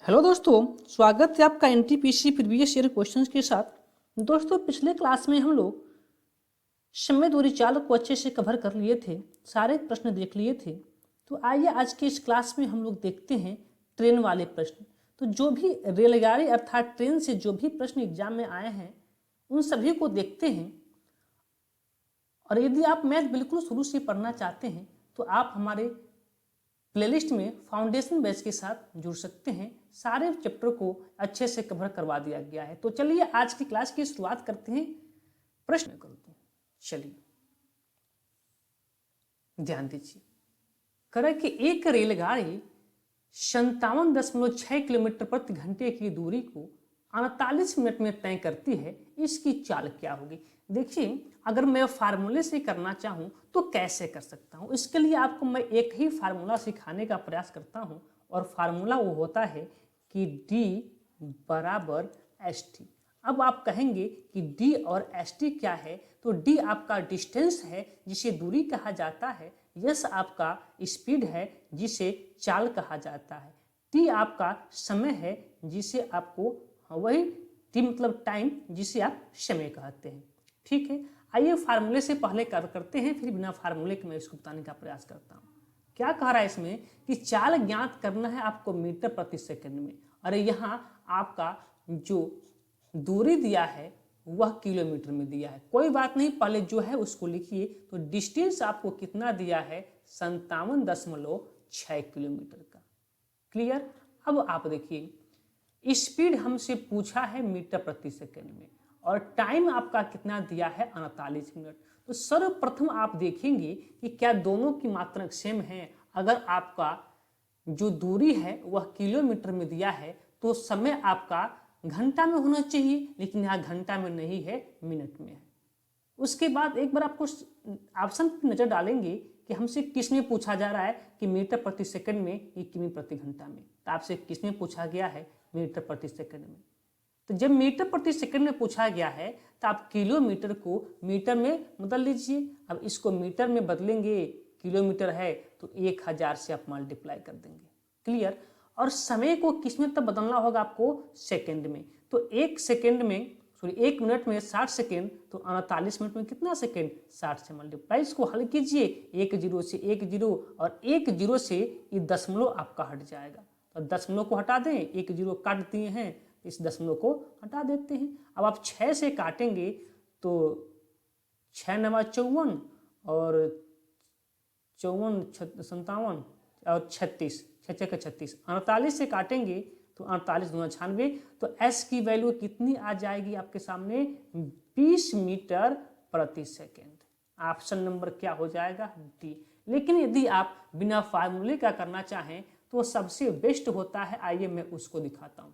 Hello दोस्तों, स्वागत है आपका एनटीपीसी प्रीवियस ईयर क्वेश्चंस के साथ। दोस्तों, पिछले क्लास में हम लोग समय दूरी चाल को अच्छे से कवर कर लिए थे, सारे प्रश्न देख लिए थे। तो आइए आज के इस क्लास में हम लोग देखते हैं ट्रेन वाले प्रश्न। तो जो भी रेलगाड़ी अर्थात ट्रेन से जो भी प्रश्न एग्जाम में आए हैं उन सभी को देखते हैं। और यदि आप मैथ बिल्कुल शुरू से पढ़ना चाहते हैं तो आप हमारे प्लेलिस्ट में फाउंडेशन बैच के साथ जुड़ सकते हैं। सारे चैप्टर को अच्छे से कवर करवा दिया गया है। तो चलिए आज की क्लास की शुरुआत करते हैं। प्रश्न करते हैं, चलिए ध्यान दीजिए। करें कि एक रेलगाड़ी 57.6 किलोमीटर प्रति घंटे की दूरी को 48 मिनट में तय करती है, इसकी चाल क्या होगी। देखिए, अगर मैं फार्मूले से करना चाहूँ तो कैसे कर सकता हूँ। इसके लिए आपको मैं एक ही फार्मूला सिखाने का प्रयास करता हूँ और फार्मूला वो होता है कि D बराबर ST। अब आप कहेंगे कि D और ST क्या है, तो D आपका डिस्टेंस है जिसे दूरी कहा जाता है, S आपका स्पीड है जिसे चाल कहा जाता है, T आपका समय है जिसे आपको वही T मतलब टाइम जिसे आप समय कहते हैं। ठीक है, आइए फार्मूले से पहले करते हैं, फिर बिना फार्मूले के मैं इसको बताने का प्रयास करता हूँ। क्या कह रहा है इसमें कि चाल ज्ञात करना है आपको मीटर प्रति सेकंड में। अरे यहाँ आपका जो दूरी दिया है वह किलोमीटर में दिया है, कोई बात नहीं, पहले जो है उसको लिखिए। तो डिस्टेंस आपको कितना दिया है, 57.6 किलोमीटर का। क्लियर। अब आप देखिए, स्पीड हमसे पूछा है मीटर प्रति सेकंड में और टाइम आपका कितना दिया है, 48 मिनट। तो सर्वप्रथम आप देखेंगे कि क्या दोनों की मात्रक सेम है। अगर आपका जो दूरी है वह किलोमीटर में दिया है तो समय आपका घंटा में होना चाहिए, लेकिन यहाँ घंटा में नहीं है, मिनट में है। उसके बाद एक बार आपको ऑप्शन पर नजर डालेंगे कि हमसे किस में पूछा जा रहा है कि मीटर प्रति सेकंड में या किमी प्रति घंटा में। तो आपसे किस में पूछा गया है, मीटर प्रति सेकंड में। तो जब मीटर प्रति सेकंड में पूछा गया है तो आप किलोमीटर को मीटर में बदल लीजिए। अब इसको मीटर में बदलेंगे, किलोमीटर है तो 1000 से आप मल्टीप्लाई कर देंगे। क्लियर। और समय को किस में तब बदलना होगा आपको, सेकंड में। तो एक मिनट में 60 सेकेंड, तो 48 मिनट में कितना सेकेंड, 60 से मल्टीप्लाई। इसको हल कीजिए, एक जीरो से एक जीरो और एक जीरो से ये दशमलव आपका हट जाएगा। तो दशमलव को हटा दें, एक जीरो काट दिए हैं, इस दशमलव को हटा देते हैं। अब आप 6 से काटेंगे तो 6 9 54 और 54 57 और 36, 6 का 36, 48 से काटेंगे तो 48 दूना 96। तो S की वैल्यू कितनी आ जाएगी आपके सामने, 20 मीटर प्रति सेकेंड। ऑप्शन नंबर क्या हो जाएगा, डी। लेकिन यदि आप बिना फार्मूले का करना चाहें तो सबसे बेस्ट होता है, आइए मैं उसको दिखाता हूँ।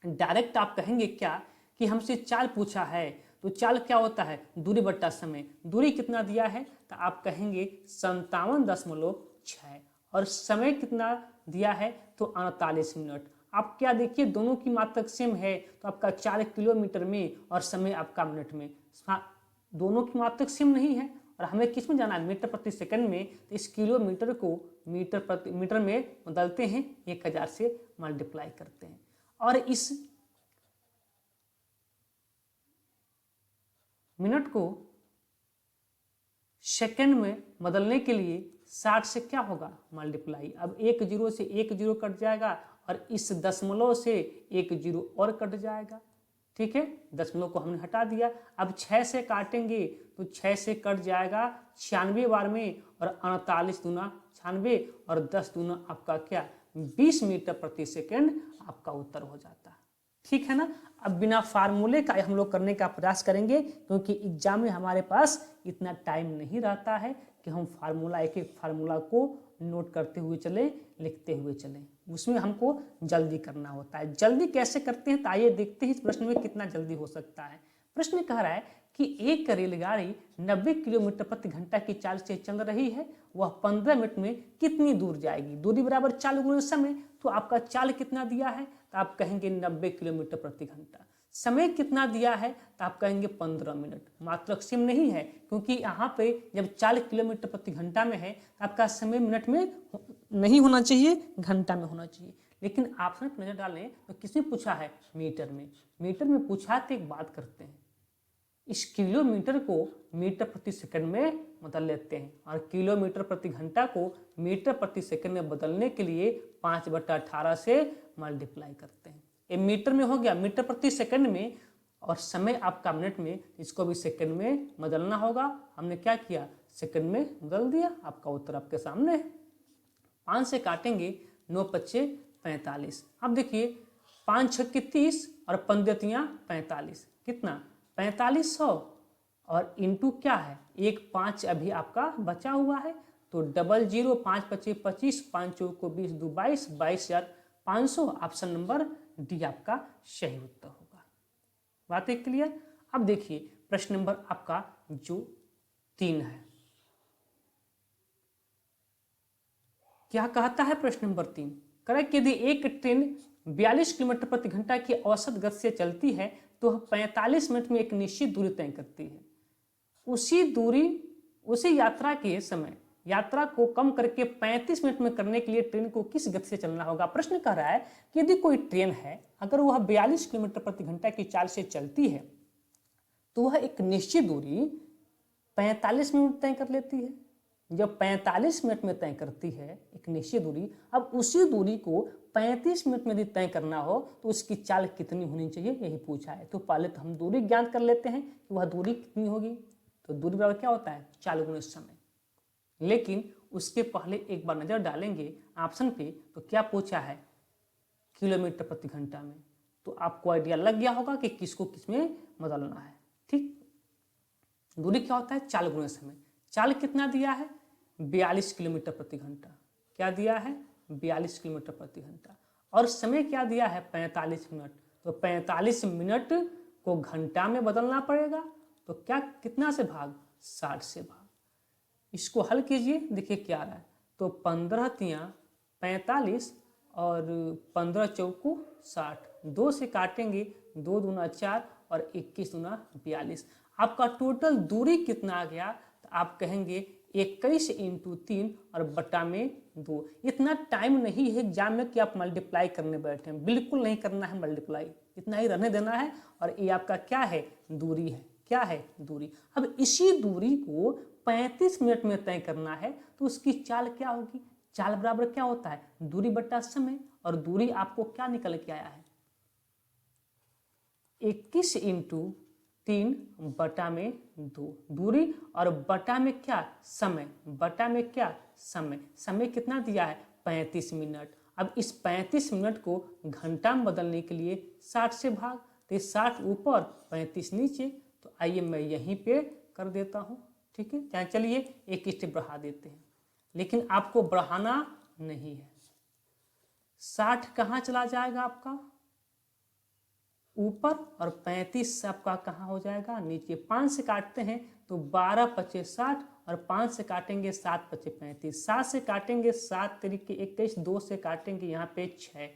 डायरेक्ट आप कहेंगे क्या कि हमसे चाल पूछा है, तो चाल क्या होता है, दूरी बट्टा समय। दूरी कितना दिया है, तो आप कहेंगे 57.6 और समय कितना दिया है, तो 48 मिनट। आप क्या देखिए, दोनों की मात्रक सेम है, तो आपका 4 किलोमीटर में और समय आपका मिनट में। दोनों की मात्रक सेम नहीं है और हमें किस में जाना है, मीटर प्रति सेकंड में। तो इस किलोमीटर को मीटर में बदलते हैं, 1000 से मल्टीप्लाई करते हैं और इस मिनट को सेकंड में बदलने के लिए 60 से क्या होगा, मल्टीप्लाई। अब एक जीरो से एक जीरो कट जाएगा और इस दशमलव से एक जीरो और कट जाएगा। ठीक है, दशमलव को हमने हटा दिया। अब 6 से काटेंगे तो 6 से कट जाएगा 96 बार में और 48 दूना 96 और 10 दूना आपका क्या, 20 मीटर प्रति सेकंड आपका उत्तर हो जाता है। ठीक है ना। अब बिना फार्मूले का हम लोग करने का प्रयास करेंगे, क्योंकि एग्जाम में हमारे पास इतना टाइम नहीं रहता है कि हम फार्मूला एक एक फार्मूला को नोट करते हुए चलें, लिखते हुए चलें। उसमें हमको जल्दी करना होता है। जल्दी कैसे करते हैं, तो आइए देखते हैं इस प्रश्न में कितना जल्दी हो सकता है। प्रश्न कह रहा है कि एक रेलगाड़ी 90 किलोमीटर प्रति घंटा की चाल से चल रही है, वह 15 मिनट में कितनी दूर जाएगी। दूरी बराबर चाल गुणे समय। तो आपका चाल कितना दिया है, तो आप कहेंगे 90 किलोमीटर प्रति घंटा। समय कितना दिया है, तो आप कहेंगे 15 मिनट। मात्रक सेम नहीं है, क्योंकि यहाँ पे जब 40 किलोमीटर प्रति घंटा में है तो आपका समय मिनट में नहीं होना चाहिए, घंटा में होना चाहिए। लेकिन ऑप्शन पर नजर डालें तो किसमें पूछा है? मीटर में। मीटर में पूछा तो एक बात करते हैं, इस किलोमीटर को मीटर प्रति सेकंड में बदल लेते हैं और किलोमीटर प्रति घंटा को मीटर प्रति सेकंड में बदलने के लिए 5/18 से मल्टीप्लाई करते हैं। ये मीटर में हो गया, मीटर प्रति सेकंड में, और समय आपका मिनट में, इसको भी सेकंड में बदलना होगा। हमने क्या किया? सेकंड में बदल दिया। आपका उत्तर आपके सामने है। 5 से काटेंगे, 9 5 45। अब देखिए 5 6 30 और 5 45, कितना? 4500 और इंटू क्या है? 1 5 अभी आपका बचा हुआ है, तो 00 5 5 25, 5 4 20 2 22, 22,500। ऑप्शन नंबर डी आपका सही उत्तर होगा। बात है क्लियर? अब देखिए प्रश्न नंबर आपका जो 3 है, क्या कहता है प्रश्न नंबर 3? करेक्ट, यदि एक ट्रेन 42 किलोमीटर प्रति घंटा की औसत गति से चलती है तो 45 मिनट में एक निश्चित दूरी तय करती है। उसी यात्रा के समय यात्रा को कम करके 35 मिनट में करने के लिए ट्रेन को किस गति से चलना होगा? प्रश्न कह रहा है कि यदि कोई ट्रेन है, अगर वह 42 किलोमीटर प्रति घंटा की चाल से चलती है तो वह एक निश्चित दूरी 45 मिनट तय कर लेती है। जब 45 मिनट में तय करती है एक निश्चित दूरी, अब उसी दूरी को 35 मिनट में यदि तय करना हो तो उसकी चाल कितनी होनी चाहिए, यही पूछा है। तो पहले तो हम दूरी ज्ञात कर लेते हैं कि वह दूरी कितनी होगी। तो दूरी बराबर क्या होता है? चाल गुणे समय। लेकिन उसके पहले एक बार नजर डालेंगे ऑप्शन पे, तो क्या पूछा है? किलोमीटर प्रति घंटा में। तो आपको आइडिया लग गया होगा कि किसको किसमें बदलना है। ठीक, दूरी क्या होता है? चाल गुणे समय। चाल कितना दिया है? 42 किलोमीटर प्रति घंटा। क्या दिया है? 42 किलोमीटर प्रति घंटा। और समय क्या दिया है? 45 मिनट। तो 45 मिनट को घंटा में बदलना पड़ेगा। तो क्या कितना से भाग? 60 से भाग। इसको हल कीजिए, देखिए क्या आ रहा है। तो 15 तियां 45 और 15 चौको 60, 2 से काटेंगे, 2 दूना 4 और 21 दूना 42। आपका टोटल दूरी कितना आ गया? तो आप कहेंगे 21 × 3 और बटा में 2। इतना टाइम नहीं है एग्जाम में कि आप मल्टीप्लाई करने बैठे हैं, बिल्कुल नहीं करना है मल्टीप्लाई, इतना ही रहने देना है। और ये आपका क्या है? दूरी है। क्या है? दूरी। अब इसी दूरी को 35 मिनट में तय करना है तो उसकी चाल क्या होगी? चाल बराबर क्या होता है? दूरी बटा समय। और दूरी आपको क्या निकल के आया है? 21 × 3 बटा में 2। दूरी और बटा में क्या? समय। बटा में क्या? समय। समय कितना दिया है? 35 मिनट। अब इस 35 मिनट को घंटा में बदलने के लिए 60 से भाग, तो 60 ऊपर 35 नीचे। तो आइए मैं यहीं पे कर देता हूँ। ठीक है, चाहे चलिए एक स्टेप बढ़ा देते हैं, लेकिन आपको बढ़ाना नहीं है। 60 कहाँ चला जाएगा आपका? ऊपर, और 35 आपका कहाँ हो जाएगा? नीचे। 5 से काटते हैं तो 12 5 60 और 5 से काटेंगे 7 5 35। 7 से काटेंगे 7 तरीके 21, 2 से काटेंगे यहाँ पे 6,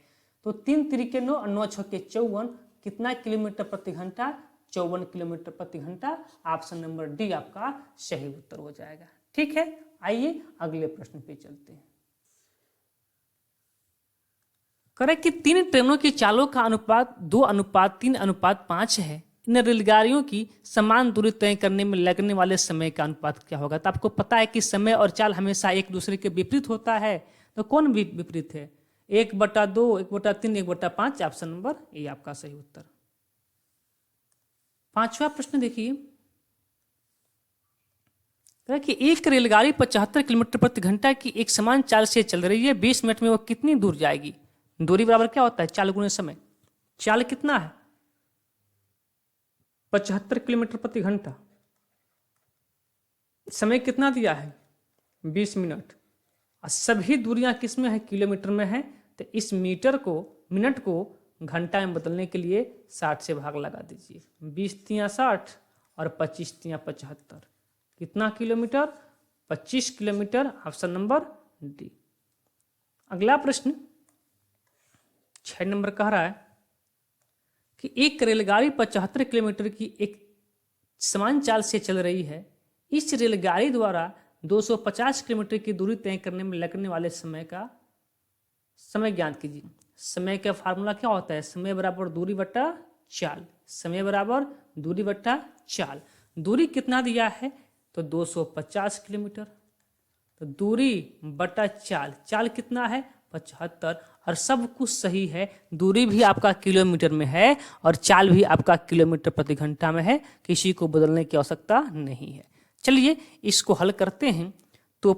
तो 3 तरीके 9 और 9 6 54। कितना किलोमीटर प्रति घंटा? 54 किलोमीटर प्रति घंटा। ऑप्शन नंबर डी आपका सही उत्तर हो जाएगा। ठीक है, आइए अगले प्रश्न पे चलते हैं। करेक्ट कि 3 ट्रेनों की चालों का अनुपात 2:3:5 है। इन रेलगाड़ियों की समान दूरी तय करने में लगने वाले समय का अनुपात क्या होगा? तो आपको पता है कि समय और चाल हमेशा एक दूसरे के विपरीत होता है। तो कौन विपरीत है? 1/2, 1/3, 1/5। ऑप्शन नंबर ए आपका सही उत्तर। 5वां प्रश्न देखिए कि एक रेलगाड़ी 75 किलोमीटर प्रति घंटा की एक समान चाल से चल रही है। 20 मिनट में वो कितनी दूर जाएगी? दूरी बराबर क्या होता है? चाल गुणे समय। चाल कितना है? 75 किलोमीटर प्रति घंटा। समय कितना दिया है? 20 मिनट। और सभी दूरियां किस में है? किलोमीटर में है। तो इस मिनट को घंटा में बदलने के लिए 60 से भाग लगा दीजिए। 20 तियां 60 और 25 तियां 75। कितना kilometre? 25 kilometre. Option number D. अगला प्रश्न 6 नंबर कह रहा है कि एक रेलगाड़ी 75 किलोमीटर की एक समान चाल से चल रही है। इस रेलगाड़ी द्वारा 250 किलोमीटर की दूरी तय करने में लगने वाले समय का समय ज्ञात कीजिए। समय का फार्मूला क्या होता है? समय बराबर दूरी बटा चाल। समय बराबर दूरी बटा चाल। दूरी कितना दिया है? तो 250 किलोमीटर। तो दूरी बटा चाल, चाल कितना है? 75। और सब कुछ सही है, दूरी भी आपका किलोमीटर में है और चाल भी आपका किलोमीटर प्रति घंटा में है, किसी को बदलने की आवश्यकता नहीं है। चलिए इसको हल करते हैं। तो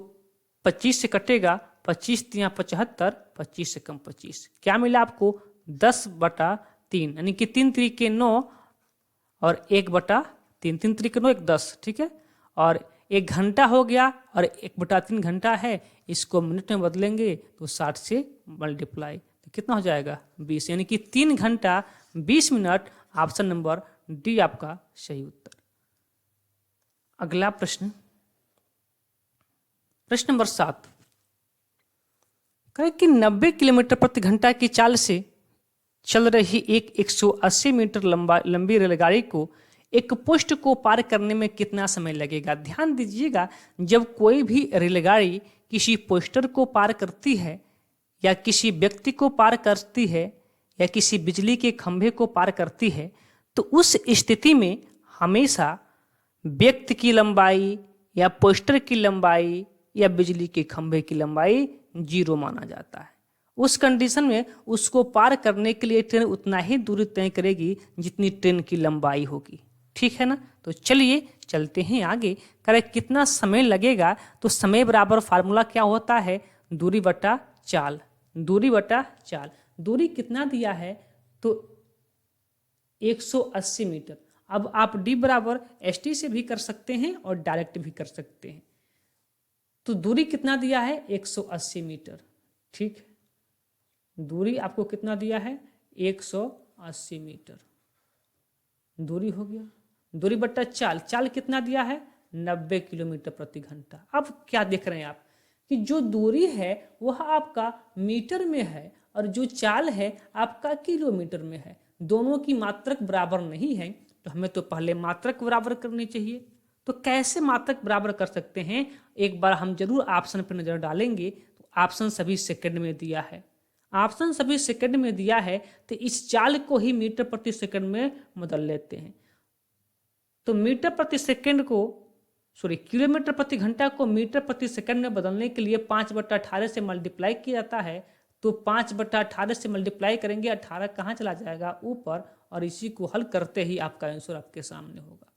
25 से कटेगा, 25 तिया 75, 25 से कम 25, क्या मिला आपको? 10/3, यानी कि 3 3 9 और 1/3, 3 3 9 1 10, ठीक है। और 1 घंटा हो गया और 1/3 घंटा है, इसको मिनट में बदलेंगे तो 60 से मल्टीप्लाई, तो कितना हो जाएगा? 20, यानी कि 3 घंटा 20 मिनट। ऑप्शन नंबर डी आपका सही उत्तर। अगला प्रश्न, प्रश्न नंबर 7, कहे कि 90 किलोमीटर प्रति घंटा की चाल से चल रही एक 180 मीटर लंबी रेलगाड़ी को एक पोस्ट को पार करने में कितना समय लगेगा? ध्यान दीजिएगा, जब कोई भी रेलगाड़ी किसी पोस्टर को पार करती है या किसी व्यक्ति को पार करती है या किसी बिजली के खंभे को पार करती है, तो उस स्थिति में हमेशा व्यक्ति की लंबाई या पोस्टर की लंबाई या बिजली के खंभे की लंबाई 0 माना जाता है। उस कंडीशन में उसको पार करने के लिए ट्रेन उतना ही दूरी तय करेगी जितनी ट्रेन की लंबाई होगी, ठीक है ना। तो चलिए चलते हैं आगे। करें कितना समय लगेगा? तो समय बराबर फार्मूला क्या होता है? दूरी बटा चाल। दूरी बटा चाल, दूरी कितना दिया है? तो 180 मीटर। अब आप डी बराबर ST से भी कर सकते हैं और डायरेक्ट भी कर सकते हैं। तो दूरी कितना दिया है? 180 मीटर, ठीक है। दूरी आपको कितना दिया है? 180 मीटर दूरी हो गया। दूरी बट्टा चाल, चाल कितना दिया है? 90 किलोमीटर प्रति घंटा। अब क्या देख रहे हैं आप कि जो दूरी है वह आपका मीटर में है और जो चाल है आपका किलोमीटर में है। दोनों की मात्रक बराबर नहीं है, तो हमें तो पहले मात्रक बराबर करनी चाहिए। तो कैसे मात्रक बराबर कर सकते हैं? एक बार हम जरूर ऑप्शन पर नजर डालेंगे। तो ऑप्शन सभी सेकंड में दिया है, ऑप्शन सभी सेकंड में दिया है, तो इस चाल को ही मीटर प्रति सेकंड में बदल लेते हैं। तो मीटर प्रति सेकंड को किलोमीटर प्रति घंटा को मीटर प्रति सेकंड में बदलने के लिए 5/18 से मल्टीप्लाई किया जाता है। तो 5/18 से मल्टीप्लाई करेंगे, 18 कहाँ चला जाएगा? ऊपर, और इसी को हल करते ही आपका आंसर आपके सामने होगा।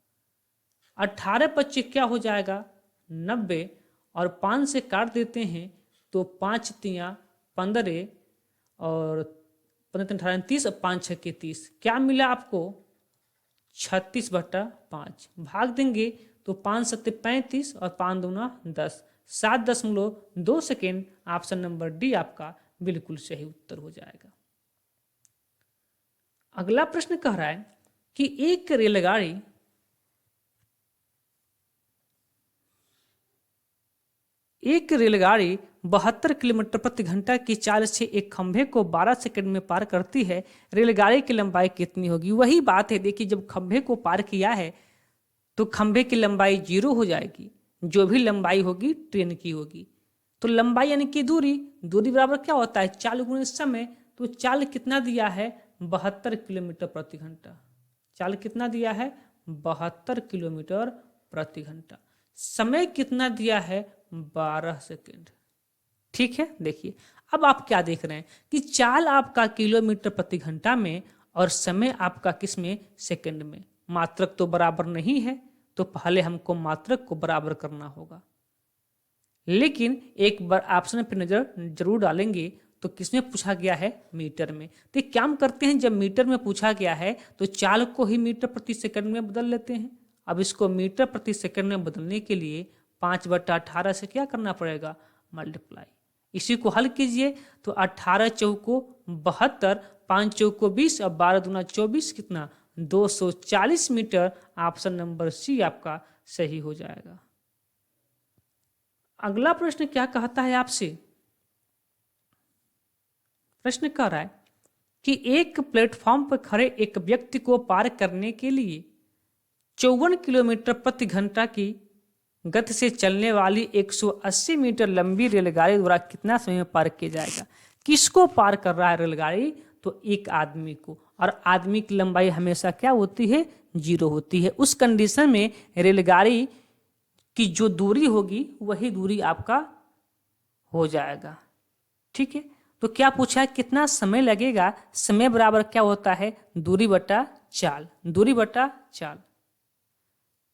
18 25 क्या हो जाएगा? 90, और 5 से काट देते हैं तो 5 तिया 15 और 15 30 और 5 6 30, क्या मिला आपको? 36/5। भाग देंगे तो 5 7 35 और 5 दूना 10, 7.2 सेकेंड। ऑप्शन नंबर डी आपका बिल्कुल सही उत्तर हो जाएगा। अगला प्रश्न कह रहा है कि एक रेलगाड़ी एक रेलगाड़ी 72 किलोमीटर प्रति घंटा की चाल से एक खंभे को 12 सेकंड में पार करती है। रेलगाड़ी की लंबाई कितनी होगी? वही बात है, देखिए जब खंभे को पार किया है तो खंभे की लंबाई 0 हो जाएगी, जो भी लंबाई होगी ट्रेन की होगी। तो लंबाई यानी कि दूरी, दूरी बराबर क्या होता है? चाल गुणे समय। तो चाल कितना दिया है? 72 किलोमीटर प्रति घंटा। चाल कितना दिया है? 72 किलोमीटर प्रति घंटा। समय कितना दिया है? 12 सेकेंड, ठीक है। देखिए अब आप क्या देख रहे हैं कि चाल आपका किलोमीटर प्रति घंटा में और समय आपका किस में? सेकंड में। मात्रक तो बराबर नहीं है, तो पहले हमको मात्रक को बराबर करना होगा। लेकिन एक बार ऑप्शन पर नजर जरूर डालेंगे तो किसमें पूछा गया है? मीटर में। तो क्या हम करते हैं, जब मीटर में पूछा गया है तो चाल को ही मीटर प्रति सेकंड में बदल लेते हैं। अब इसको मीटर प्रति सेकंड में बदलने के लिए 5/18 से क्या करना पड़ेगा? मल्टीप्लाई। इसी को हल कीजिए तो 18 चौको 72, 5 चौको 20 और 12 दूना 24, कितना? 240 मीटर। ऑप्शन नंबर सी आपका सही हो जाएगा। अगला प्रश्न क्या कहता है आपसे? प्रश्न कह रहा है कि एक प्लेटफॉर्म पर खड़े एक व्यक्ति को पार करने के लिए 54 किलोमीटर प्रति घंटा की गति से चलने वाली 180 मीटर लंबी रेलगाड़ी द्वारा कितना समय में पार किया जाएगा। किसको पार कर रहा है रेलगाड़ी, तो एक आदमी को, और आदमी की लंबाई हमेशा क्या होती है, 0 होती है। उस कंडीशन में रेलगाड़ी की जो दूरी होगी वही दूरी आपका हो जाएगा। ठीक है, तो क्या पूछा है, कितना समय लगेगा। समय बराबर क्या होता है, दूरी बटा चाल, दूरी बटा चाल।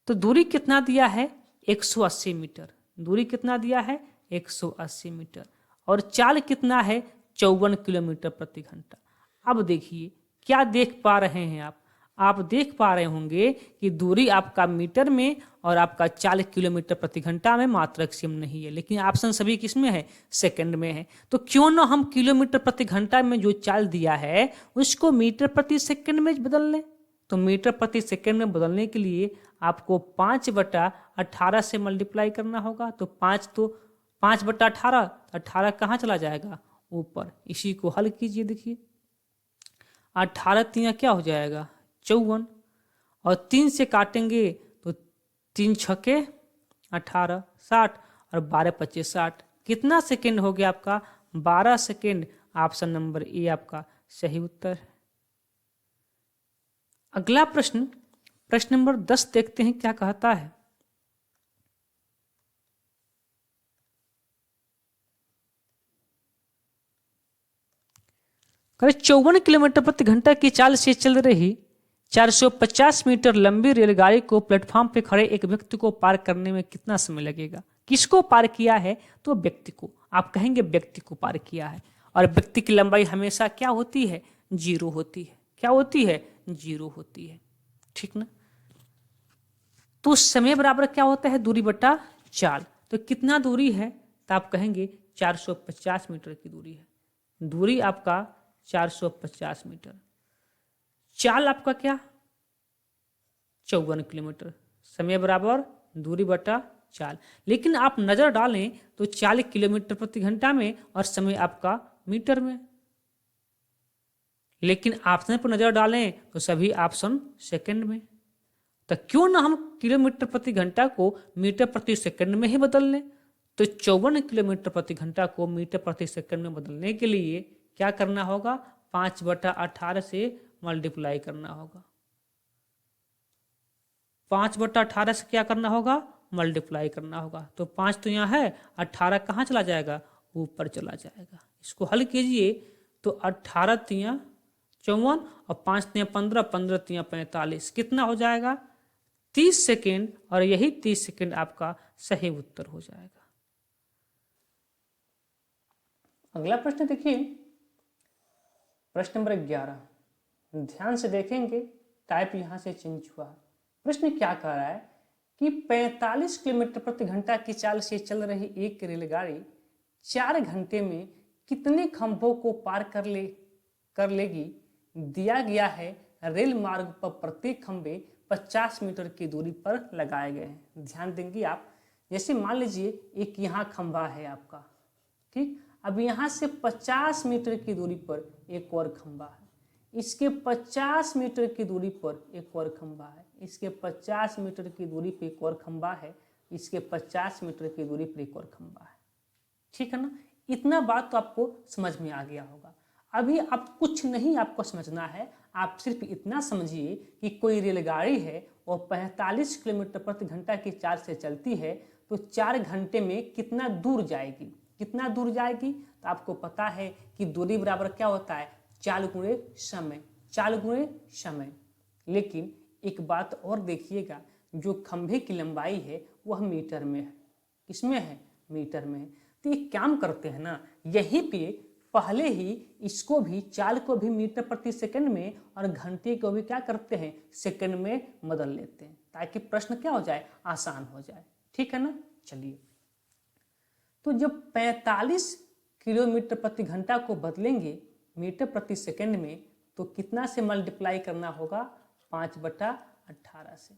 तो दूरी कितना दिया है, 180 मीटर। दूरी कितना दिया है, 180 मीटर। और चाल कितना है, 54 किलोमीटर प्रति घंटा। अब देखिए क्या देख पा रहे हैं आप देख पा रहे होंगे कि दूरी आपका मीटर में और आपका चाल किलोमीटर प्रति घंटा में मात्रक सेम नहीं है, लेकिन ऑप्शन सभी किस में है, सेकंड में है। तो क्यों ना हम किलोमीटर प्रति घंटा में जो चाल दिया है उसको मीटर प्रति सेकंड में बदल लें। तो मीटर प्रति सेकंड में बदलने के लिए आपको 5/18 से मल्टीप्लाई करना होगा। तो 5/18, 18 कहाँ चला जाएगा, ऊपर। इसी को हल कीजिए, देखिए 18 3 क्या हो जाएगा, 54, और 3 से काटेंगे तो 3 छके 18, 60, और 12 25 60। कितना सेकेंड हो गया आपका, 12 सेकेंड। ऑप्शन नंबर ए आपका सही उत्तर है। अगला प्रश्न, प्रश्न नंबर 10 देखते हैं क्या कहता है। करीब 54 किलोमीटर प्रति घंटा की चाल से चल रही 450 मीटर लंबी रेलगाड़ी को प्लेटफॉर्म पे खड़े एक व्यक्ति को पार करने में कितना समय लगेगा। किसको पार किया है, तो व्यक्ति को। आप कहेंगे व्यक्ति को पार किया है, और व्यक्ति की लंबाई हमेशा क्या होती है, 0 होती है। क्या होती है, 0 होती है। ठीक ना। तो समय बराबर क्या होता है, दूरी बटा चाल। तो कितना दूरी है, तो आप कहेंगे 450 मीटर की दूरी है। दूरी आपका 450 मीटर। चाल आपका क्या, 54 किलोमीटर। समय बराबर दूरी बटा चाल। लेकिन आप नजर डालें तो 40 किलोमीटर प्रति घंटा में और समय आपका मीटर में। लेकिन ऑप्शन पर नजर डालें तो सभी ऑप्शन सेकंड में। तो क्यों ना हम किलोमीटर प्रति घंटा को मीटर प्रति सेकंड में ही बदल लें। तो 54 किलोमीटर प्रति घंटा को मीटर प्रति सेकंड में बदलने के लिए क्या करना होगा, 5/18 से मल्टीप्लाई करना होगा। 5/18 से क्या करना होगा, मल्टीप्लाई करना होगा। तो 5 तो यहाँ है, 18 कहाँ चला जाएगा, ऊपर चला जाएगा। इसको हल कीजिए तो 18 3 54 और 5 3 15, 15 3 45, कितना हो जाएगा, 30 सेकेंड। और यही 30 सेकेंड आपका सही उत्तर हो जाएगा। अगला प्रश्न देखिए, प्रश्न नंबर 11। ध्यान से देखेंगे, टाइप यहां से चेंज हुआ। प्रश्न क्या कह रहा है कि 45 किलोमीटर प्रति घंटा की चाल से चल रही एक रेलगाड़ी 4 घंटे में कितने खंभों को पार कर लेगी। दिया गया है रेल मार्ग पर प्रत्येक खंभे 50 मीटर की दूरी पर लगाए गए हैं। ध्यान देंगे आप, जैसे मान लीजिए एक यहाँ खंभा है आपका, ठीक। अब यहाँ से 50 मीटर की दूरी पर एक और खंभा है, इसके 50 मीटर की दूरी पर एक और खंभा है, इसके 50 मीटर की दूरी पर एक और खंभा है, इसके 50 मीटर की दूरी पर एक और खंभा है। ठीक है ना। इतना बात तो आपको समझ में आ गया होगा। अभी आप कुछ नहीं आपको समझना है, आप सिर्फ इतना समझिए कि कोई रेलगाड़ी है और 45 किलोमीटर प्रति घंटा की चाल से चलती है, तो 4 घंटे में कितना दूर जाएगी। कितना दूर जाएगी, तो आपको पता है कि दूरी बराबर क्या होता है, चाल गुणे समय, चाल गुणे समय। लेकिन एक बात और देखिएगा, जो खंभे की लंबाई है वह मीटर में है। किसमें है, मीटर में है। तो ये काम करते हैं ना, यहीं पे पहले ही इसको भी, चाल को भी मीटर प्रति सेकंड में और घंटे को भी क्या करते हैं, सेकंड में बदल लेते हैं, ताकि प्रश्न क्या हो जाए, आसान हो जाए। ठीक है ना। चलिए, तो जब 45 किलोमीटर प्रति घंटा को बदलेंगे मीटर प्रति सेकंड में, तो कितना से मल्टीप्लाई करना होगा, 5/18 से।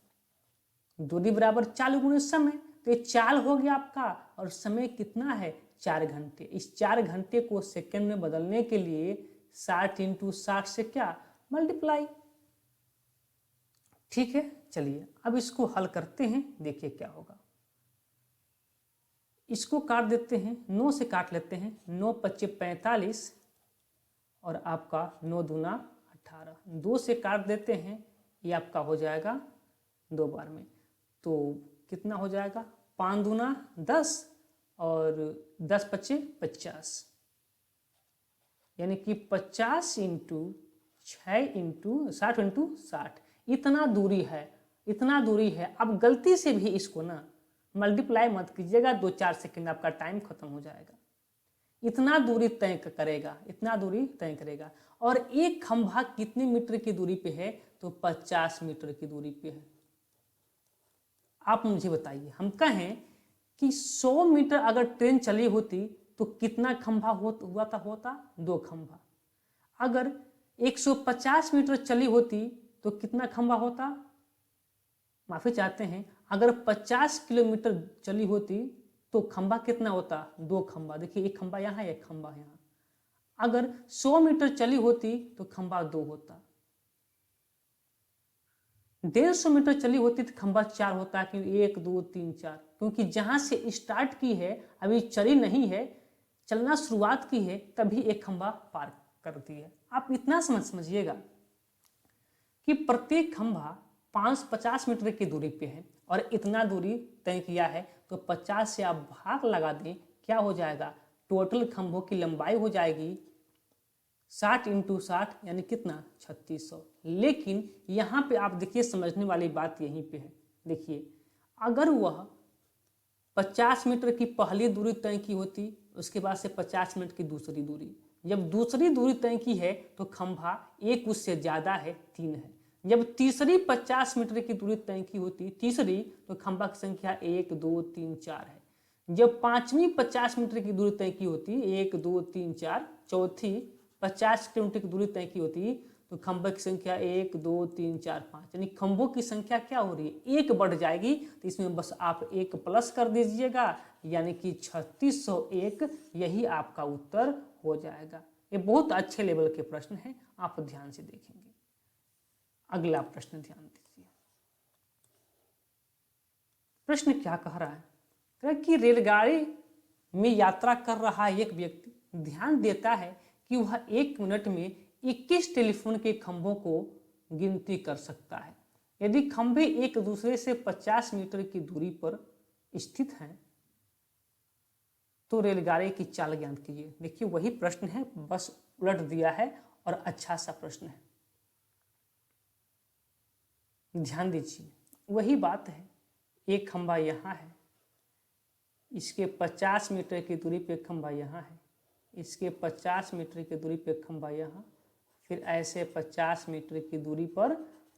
दूरी बराबर चाल गुणे समय, तो ये चाल हो गया आपका, और समय कितना है, 4 घंटे। इस 4 घंटे को सेकंड में बदलने के लिए 60 × 60 से क्या, मल्टीप्लाई। ठीक है। चलिए अब इसको हल करते हैं, देखिए क्या होगा। इसको काट देते हैं, 9 से काट लेते हैं, 9 पच्चे 45 और आपका 9 दूना 18, 2 से काट देते हैं, ये आपका हो जाएगा 2 बार में, तो कितना हो जाएगा 5 दूना 10 और 10 पच्चे 50, यानी कि 50 इंटू 6 इंटू 60 इंटू 60, इतना दूरी है। अब गलती से भी इसको ना मल्टीप्लाई मत कीजिएगा, 2-4 सेकंड आपका टाइम खत्म हो जाएगा। इतना दूरी तय करेगा। और एक खंभा कितने मीटर की दूरी पे है, तो 50 मीटर की दूरी पे है। आप मुझे बताइए, हम कहें कि 100 मीटर अगर ट्रेन चली होती तो कितना खंभा होता 2 खंभा। अगर 150 मीटर चली होती तो कितना खंभा होता, माफी चाहते हैं, अगर 50 किलोमीटर चली होती तो खंभा कितना होता, 2 खंभा। देखिए एक खंभा यहाँ, एक खंभा यहाँ। अगर 100 मीटर चली होती तो खंभा 2 होता, 150 मीटर चली होती तो खंभा 4 होता, क्योंकि 1 2 3 4, क्योंकि जहां से स्टार्ट की है अभी चली नहीं है, चलना शुरुआत की है, तभी एक खंभा पार करती है। आप इतना समझिएगा कि प्रत्येक खंभा 50 मीटर की दूरी पे है और इतना दूरी तय किया है, तो 50 से आप भाग लगा दें, क्या हो जाएगा, टोटल खंभों की लंबाई हो जाएगी 60 इंटू 60, यानी कितना 3600। लेकिन यहाँ पे आप देखिए, समझने वाली बात यहीं पे है। देखिए अगर वह 50 मीटर की पहली दूरी तय की होती, उसके बाद से 50 मिनट की दूसरी दूरी, जब दूसरी दूरी तय की है तो खंभा एक उससे ज़्यादा है, 3 है। जब तीसरी 50 मीटर की दूरी तय की होती, तीसरी, तो खंभा की संख्या 1 2 3 4 है। जब पांचवी 50 मीटर की दूरी तय की होती, 1 2 3 4, चौथी 50 किलोमीटर की दूरी तय की होती, तो खंभे की संख्या 1 2 3 4 5, यानी खंभों की संख्या क्या हो रही है, 1 बढ़ जाएगी। तो इसमें बस आप 1 प्लस कर दीजिएगा, यानी कि 3601, यही आपका उत्तर हो जाएगा। ये बहुत अच्छे लेवल के प्रश्न हैं, आप ध्यान से देखेंगे। अगला प्रश्न ध्यान दीजिए। प्रश्न क्या कह रहा है, कह रहा है कि रेलगाड़ी में यात्रा कर रहा एक व्यक्ति ध्यान देता है कि वह 1 मिनट में 21 टेलीफोन के खंभों को गिनती कर सकता है। यदि खंभे एक दूसरे से 50 मीटर की दूरी पर स्थित हैं तो रेलगाड़ी की चाल ज्ञात कीजिए। देखिए वही प्रश्न है, बस उलट दिया है और अच्छा सा प्रश्न है, ध्यान दीजिए। वही बात है, एक खंभा यहाँ है, इसके 50 मीटर की दूरी पे खंभा यहाँ है, इसके 50 मीटर की दूरी पे खंभा यहाँ, फिर ऐसे 50 मीटर की दूरी पर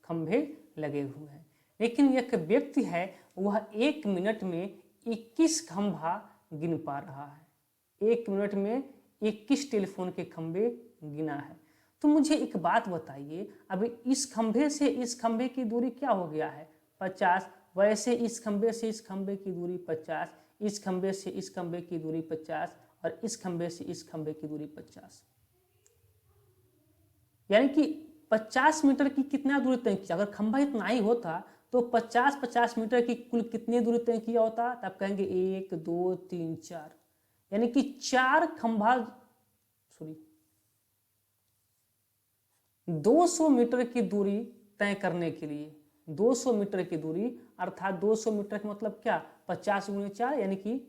खंभे लगे हुए हैं। लेकिन एक व्यक्ति है, वह 1 मिनट में 21 खंभा गिन पा रहा है। 1 मिनट में 21 टेलीफोन के खंभे गिना है। तो मुझे एक बात बताइए, अभी इस खंभे से इस खंभे की दूरी क्या हो गया है, 50, वैसे इस खंभे से इस खंभे की दूरी 50, इस खंभे से इस खंभे की दूरी 50 और इस खंभे से इस खंभे की दूरी 50, यानी कि 50 मीटर की कितना दूरी तय किया। अगर खंभा इतना ही होता तो 50-50 मीटर की कुल कितनी दूरी तय किया होता, तो आप कहेंगे 1 2 3 4, यानी कि 4 खंभा 200 मीटर की दूरी तय करने के लिए, 200 मीटर की दूरी, अर्थात 200 मीटर का मतलब क्या, 50 गुणे 4, यानी कि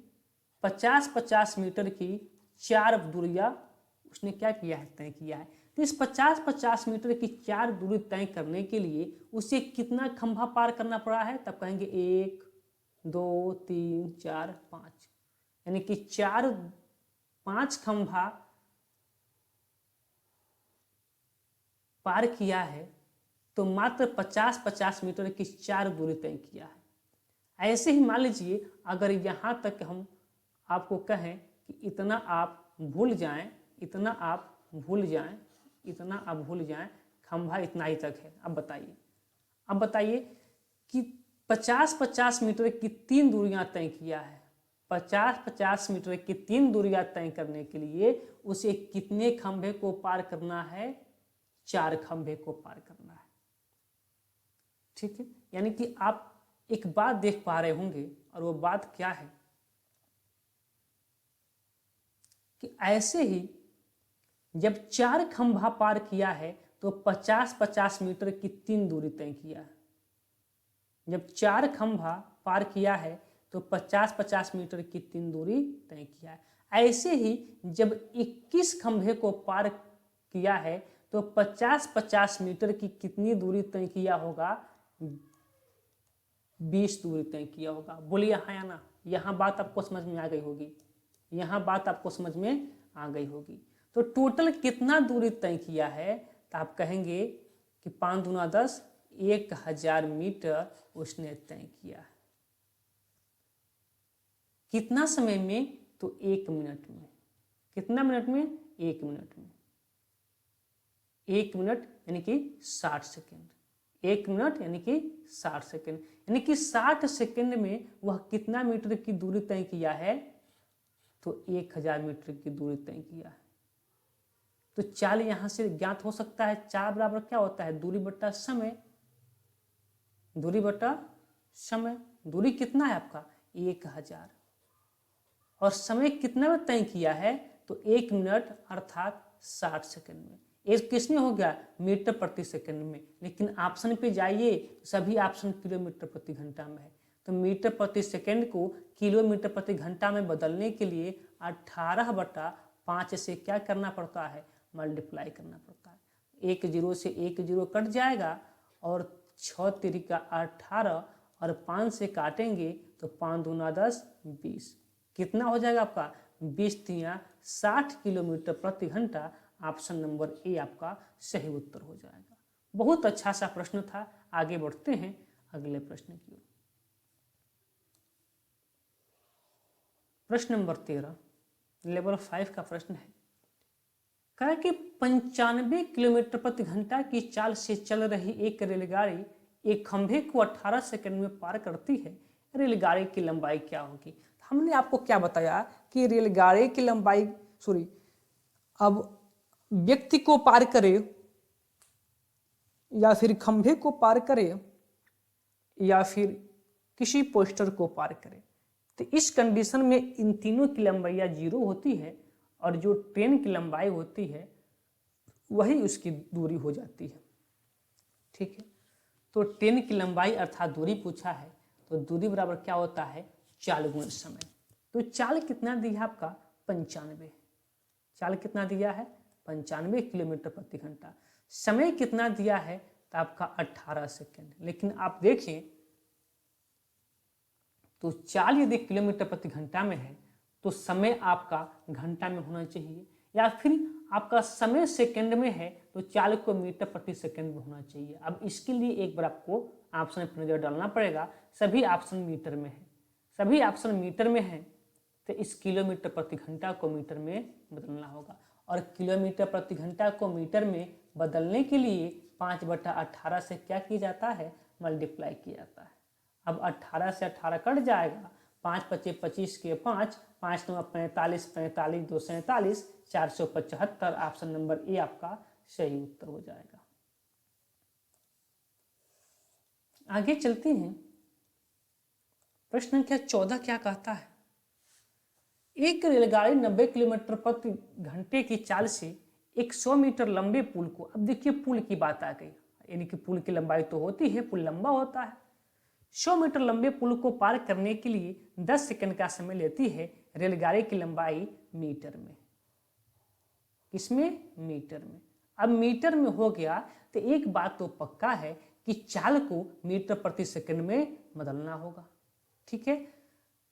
50-50 मीटर की 4 दूरियां उसने क्या किया है, तय किया है। तो इस 50-50 मीटर की 4 दूरी तय करने के लिए उसे कितना खंभा पार करना पड़ा है, तब कहेंगे 1 2 3 4 5, यानी कि 5 खंभा पार किया है, तो मात्र 50-50 मीटर की 4 दूरी तय किया है। ऐसे ही मान लीजिए, अगर यहाँ तक हम आपको कहें कि इतना आप भूल जाएं, इतना आप भूल जाएं, इतना आप भूल जाएं, खंभा इतना ही तक है। अब बताइए कि 50-50 मीटर की 3 दूरियां तय किया है। 50-50 मीटर की 3 दूरियां तय करने के लिए उसे कितने खंभे को पार करना है, 4 खंभे को पार करना है। ठीक है, यानी कि आप एक बात देख पा रहे होंगे, और वो बात क्या है कि ऐसे ही जब 4 खंभा पार किया है तो 50-50 मीटर की 3 दूरी तय किया है। जब 4 खंभा पार किया है तो 50-50 मीटर की 3 दूरी तय किया है। ऐसे ही जब 21 खंभे को पार किया है तो 50-50 मीटर की कितनी दूरी तय किया होगा? 20 दूरी तय किया होगा। बोलिए हाँ या ना। यहाँ बात आपको समझ में आ गई होगी, यहाँ बात आपको समझ में आ गई होगी। तो टोटल कितना दूरी तय किया है? तो आप कहेंगे कि 5 दूना 10, 1000 मीटर उसने तय किया है। कितना समय में? तो 1 मिनट में। कितना मिनट में? 1 मिनट में। 1 मिनट यानी कि 60 सेकेंड। 1 मिनट यानी कि 60 सेकेंड, यानी कि 60 सेकेंड में वह कितना मीटर की दूरी तय किया है? तो 1000 मीटर की दूरी तय किया है। तो चाल यहां से ज्ञात हो सकता है। चाल बराबर क्या होता है? दूरी बटा समय। दूरी बटा समय। दूरी कितना है आपका? 1000। और समय कितना में तय किया है? तो 1 मिनट अर्थात 60 सेकंड में। एक किसमें हो गया? मीटर प्रति सेकंड में। लेकिन ऑप्शन पे जाइए, सभी ऑप्शन किलोमीटर प्रति घंटा में है। तो मीटर प्रति सेकंड को किलोमीटर प्रति घंटा में बदलने के लिए 18/5 से क्या करना पड़ता है? मल्टीप्लाई करना पड़ता है। 1 0 से 1 0 कट जाएगा और 6 तिरिका 18 और 5 से काटेंगे तो 5 दूना 10, 20। कितना हो जाएगा आपका? 20 तिया 60 किलोमीटर प्रति घंटा। ऑप्शन नंबर ए आपका सही उत्तर हो जाएगा। बहुत अच्छा सा प्रश्न था। आगे बढ़ते हैं अगले प्रश्न की ओर। प्रश्न नंबर 13 लेवल 5 का प्रश्न है। कहा कि 95 किलोमीटर प्रति घंटा की चाल से चल रही एक रेलगाड़ी एक खंभे को 18 सेकंड में पार करती है। रेलगाड़ी की लंबाई क्या होगी? हमने आपको क्या बताया कि रेलगाड़ी की लंबाई अब व्यक्ति को पार करे या फिर खंभे को पार करे या फिर किसी पोस्टर को पार करे, तो इस कंडीशन में इन तीनों की लंबाई 0 होती है और जो ट्रेन की लंबाई होती है वही उसकी दूरी हो जाती है। ठीक है, तो ट्रेन की लंबाई अर्थात दूरी पूछा है, तो दूरी बराबर क्या होता है? चाल गुणा समय। तो चाल कितना दिया आपका? 95। चाल कितना दिया है? 95 किलोमीटर प्रति घंटा। समय कितना दिया है? तो आपका 18 सेकेंड। लेकिन आप देखें तो चाल यदि किलोमीटर प्रति घंटा में है तो समय आपका घंटा में होना चाहिए, या फिर आपका समय सेकंड में है तो चाल को मीटर प्रति सेकंड में होना चाहिए। अब इसके लिए एक बार आपको ऑप्शन पर नजर डालना पड़ेगा। सभी ऑप्शन मीटर में है, सभी ऑप्शन मीटर में है, तो इस किलोमीटर प्रति घंटा को मीटर में बदलना होगा। और किलोमीटर प्रति घंटा को मीटर में बदलने के लिए 5/18 से क्या किया जाता है? मल्टीप्लाई किया जाता है। अब 18 से 18 कट जाएगा, 5 × 5 = 25 के 5, 5 × 9 = 45, 45 2 47, 475। ऑप्शन नंबर ए आपका सही उत्तर हो जाएगा। आगे चलते हैं। प्रश्न संख्या 14 क्या कहता है? एक रेलगाड़ी 90 किलोमीटर प्रति घंटे की चाल से 100 मीटर लंबे पुल को, अब देखिए पुल की बात आ गई, यानी कि पुल की लंबाई तो होती है, पुल लंबा होता है। 100 मीटर लंबे पुल को पार करने के लिए 10 सेकंड का समय लेती है। रेलगाड़ी की लंबाई मीटर में। किसमें? मीटर में। अब मीटर में हो गया तो एक बात तो पक्का है कि चाल को मीटर प्रति सेकंड में बदलना होगा। ठीक है,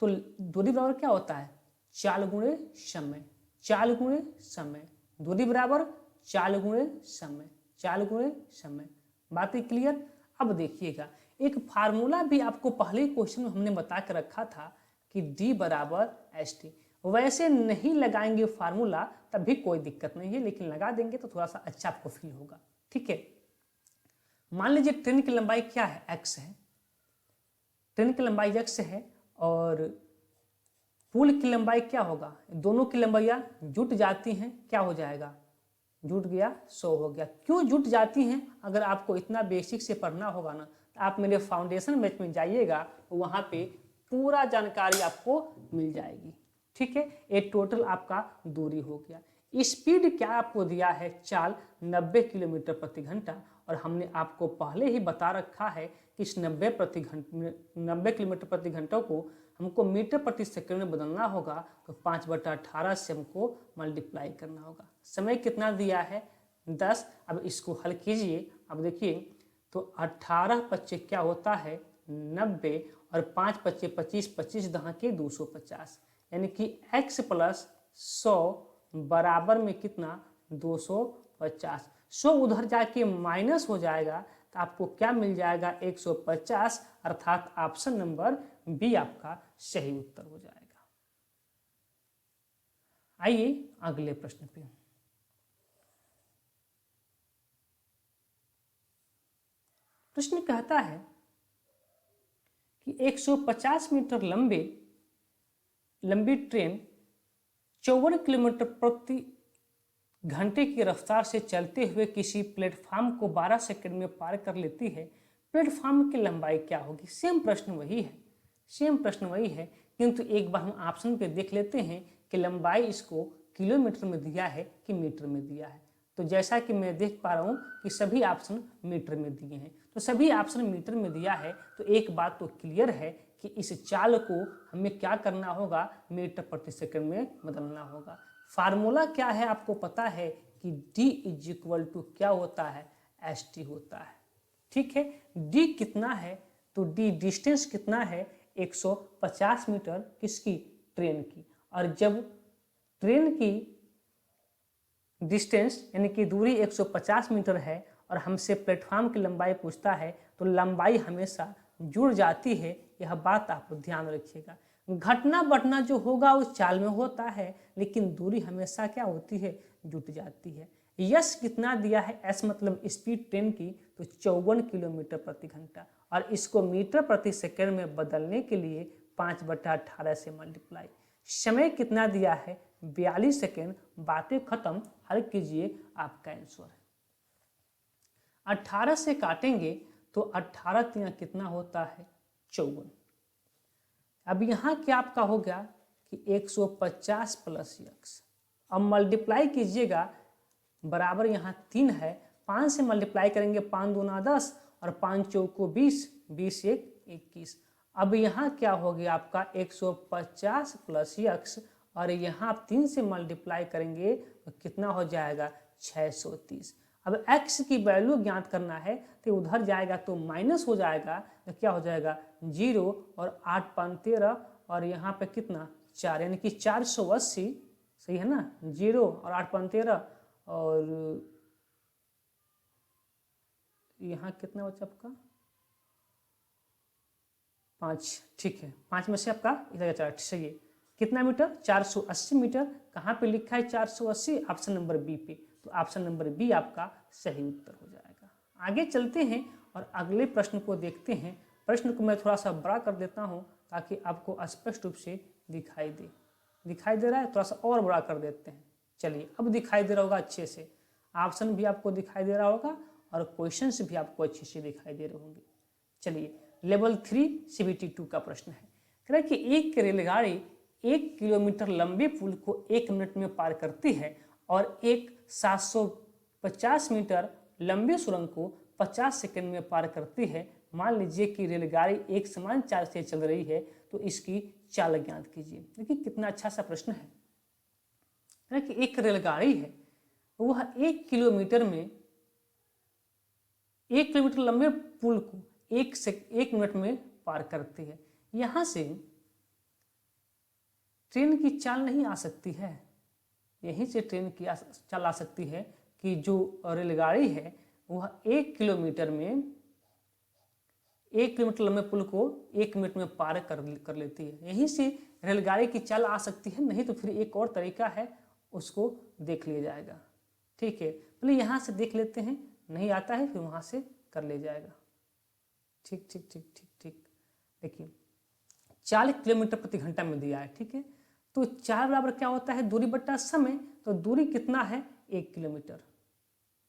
तो दूरी बराबर क्या होता है? चाल गुणे समय। चाल गुणे समय। दूरी बराबर चाल गुणे समय। चाल गुणे समय। बात क्लियर? अब देखिएगा, एक फार्मूला भी आपको पहले क्वेश्चन में हमने बता के रखा था कि D = ST। वैसे नहीं लगाएंगे फार्मूला तब भी कोई दिक्कत नहीं है, लेकिन लगा देंगे तो थोड़ा सा अच्छा आपको फील होगा। ठीक है, मान लीजिए ट्रेन की लंबाई क्या है? x है। ट्रेन की लंबाई x है और पुल की लंबाई क्या होगा? दोनों की लंबाइयाँ जुट जाती हैं, क्या हो जाएगा? जुट गया 100 हो गया। क्यों जुट जाती हैं? अगर आपको इतना बेसिक से पढ़ना होगा ना तो आप मेरे फाउंडेशन बैच में जाइएगा, वहाँ पे पूरा जानकारी आपको मिल जाएगी। ठीक है, ये टोटल आपका दूरी हो गया। स्पीड क्या आपको दिया है, चाल 90 किलोमीटर प्रति घंटा, और हमने आपको पहले ही बता रखा है कि इस 90 किलोमीटर प्रति घंटा को हमको मीटर प्रति सेकंड में बदलना होगा, तो 5/18 से हमको मल्टीप्लाई करना होगा। समय कितना दिया है, 10। अब इसको हल कीजिए। अब देखिए, तो 18 बच्चे क्या होता है 90, और 5 बच्चे 25, 25 दहाँ के 250, यानी कि x + 100 बराबर में कितना 250। 100 उधर जाके माइनस हो जाएगा, तो आपको क्या मिल जाएगा 150, अर्थात ऑप्शन नंबर बी आपका सही उत्तर हो जाएगा। आइए अगले प्रश्न पे। प्रश्न कहता है कि 150 मीटर लंबी ट्रेन 54 किलोमीटर प्रति घंटे की रफ्तार से चलते हुए किसी प्लेटफॉर्म को 12 सेकंड में पार कर लेती है। प्लेटफॉर्म की लंबाई क्या होगी। सेम प्रश्न वही है, किंतु एक बार हम ऑप्शन पे देख लेते हैं कि लंबाई इसको किलोमीटर में दिया है कि मीटर में दिया है। तो जैसा कि मैं देख पा रहा हूँ कि सभी ऑप्शन मीटर में दिए हैं, तो सभी ऑप्शन मीटर में दिया है, तो एक बात तो क्लियर है कि इस चाल को हमें क्या करना होगा, मीटर प्रति सेकंड में बदलना होगा। फार्मूला क्या है आपको पता है कि d = क्या होता है, st होता है। ठीक है, d कितना है, तो d डिस्टेंस कितना है 150 मीटर किसकी, ट्रेन की। और जब ट्रेन की डिस्टेंस यानी कि दूरी 150 मीटर है और हमसे प्लेटफॉर्म की लंबाई पूछता है, तो लंबाई हमेशा जुड़ जाती है, यह बात आप ध्यान रखिएगा। घटना बढ़ना जो होगा उस चाल में होता है, लेकिन दूरी हमेशा क्या होती है, जुट जाती है। यस कितना दिया है, एस मतलब स्पीड ट्रेन की, तो 54 किलोमीटर प्रति घंटा, और इसको मीटर प्रति सेकंड में बदलने के लिए 5/18 से मल्टीप्लाई। समय कितना दिया है 42 सेकंड। बातें खत्म, हल कीजिए, आपका आंसर है। 18 से काटेंगे तो 18 तिया कितना होता है 54। अब यहाँ क्या आपका हो गया कि 150 + x, अब मल्टीप्लाई कीजिएगा, बराबर यहाँ 3 है, 5 से मल्टीप्लाई करेंगे, 5 दूना 10 और 5 चौको 20, 20 1 21। अब यहाँ क्या हो गया आपका 150 + x, और यहाँ आप 3 से मल्टीप्लाई करेंगे तो कितना हो जाएगा 630। अब x की वैल्यू ज्ञात करना है, तो उधर जाएगा तो माइनस हो जाएगा, तो क्या हो जाएगा 0 और 8 5 13, और यहाँ पे कितना 4, यानी कि 480, सही है ना। 0 और 8 5 13, और यहाँ कितना बचा आपका 5, ठीक है, 5 में से आपका इधर 4, सही है। कितना मीटर 480 मीटर। कहाँ पे लिखा है 480, ऑप्शन नंबर बी पे, तो ऑप्शन नंबर बी आपका सही उत्तर हो जाएगा। आगे चलते हैं और अगले प्रश्न को देखते हैं। प्रश्न को मैं थोड़ा सा बड़ा कर देता हूँ ताकि आपको स्पष्ट रूप से दिखाई दे रहा है, थोड़ा सा और बड़ा कर देते हैं। चलिए, अब दिखाई दे रहा होगा अच्छे से, ऑप्शन भी आपको दिखाई दे रहा होगा और क्वेश्चंस भी आपको अच्छे से दिखाई दे रहे होंगे। चलिए, लेवल 3 CBT 2 का प्रश्न है। कह रहा है कि एक रेलगाड़ी 1 किलोमीटर लंबे पुल को 1 मिनट में पार करती है और एक 750 मीटर लंबे सुरंग को 50 सेकंड में पार करती है। मान लीजिए कि रेलगाड़ी एक समान चाल से चल रही है, तो इसकी चाल ज्ञात कीजिए। देखिए कितना अच्छा सा प्रश्न है कि एक रेलगाड़ी है, वह 1 किलोमीटर लंबे पुल को 1 मिनट में पार करती है। यहां से ट्रेन की चाल नहीं आ सकती है, यहीं से ट्रेन की चाल आ सकती है कि जो रेलगाड़ी है वह 1 किलोमीटर लंबे पुल को 1 मिनट में पार कर लेती है। यहीं से रेलगाड़ी की चाल आ सकती है, नहीं तो फिर एक और तरीका है, उसको देख लिया जाएगा। ठीक है, पहले यहाँ से देख लेते हैं, नहीं आता है फिर वहाँ से कर ले जाएगा। ठीक ठीक ठीक ठीक ठीक। देखिए 40 किलोमीटर प्रति घंटा में दिया है, ठीक है, तो 4 बराबर क्या होता है दूरी बट्टा समय, तो दूरी कितना है 1 किलोमीटर।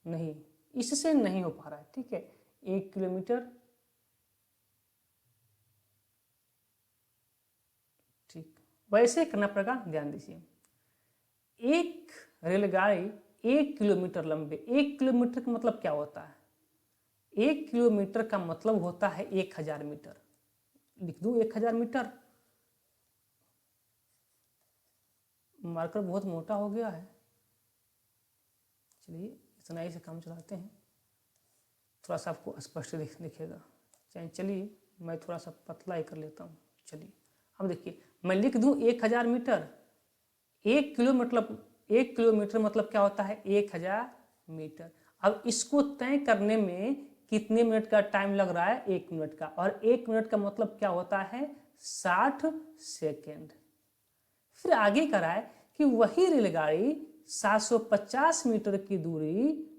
नहीं, इससे नहीं हो पा रहा है, ठीक है, 1 किलोमीटर, ठीक, वैसे करना पड़ेगा, ध्यान दीजिए। एक रेलगाड़ी 1 किलोमीटर लंबे, 1 किलोमीटर का मतलब क्या होता है? 1 किलोमीटर का मतलब होता है 1000 मीटर। लिख दूं 1000 मीटर, मार्कर बहुत मोटा हो गया है, चलिए इतना ही से काम चलाते हैं, थोड़ा सा आपको स्पष्ट दिखेगा। चलिए मैं थोड़ा सा पतला ही कर लेता हूँ। चलिए अब देखिए, मैं लिख दूं 1000 मीटर। 1 किलोमीटर मतलब क्या होता है? 1000 मीटर। अब इसको तय करने में कितने मिनट का टाइम लग रहा है? 1 मिनट का। और 1 मिनट का मतलब क्या होता है? 60 सेकेंड। फिर आगे करा है कि वही रेलगाड़ी 750 मीटर की दूरी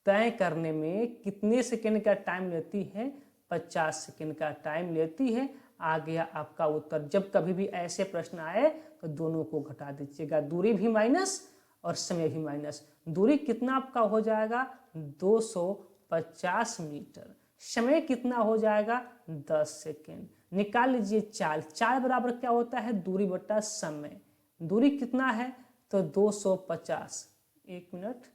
तय करने में कितने सेकेंड का टाइम लेती है? 50 सेकेंड का टाइम लेती है। आ गया आपका उत्तर। जब कभी भी ऐसे प्रश्न आए तो दोनों को घटा दीजिएगा, दूरी भी माइनस और समय भी माइनस। दूरी कितना आपका हो जाएगा? 250 मीटर। समय कितना हो जाएगा? 10 सेकेंड। निकाल लीजिए चाल। चाल बराबर क्या होता है? दूरी बटा समय। दूरी कितना है? तो 250। 1 मिनट,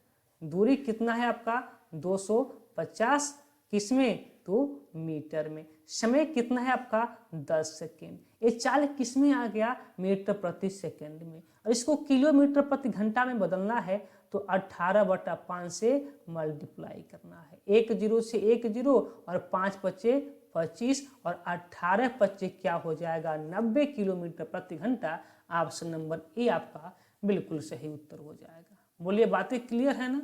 दूरी कितना है आपका? 250। किसमें? तो मीटर में। समय कितना है आपका? 10 सेकेंड। ये चाल किसमें आ गया? मीटर प्रति सेकेंड में। और इसको किलोमीटर प्रति घंटा में बदलना है तो 18/5 से मल्टीप्लाई करना है। 1 जीरो से 1 जीरो और 5 बचे 25 और 18 बचे क्या हो जाएगा? 90 किलोमीटर प्रति घंटा। ऑप्शन नंबर ए आपका बिल्कुल सही उत्तर हो जाएगा। बोलिए, बातें क्लियर है ना?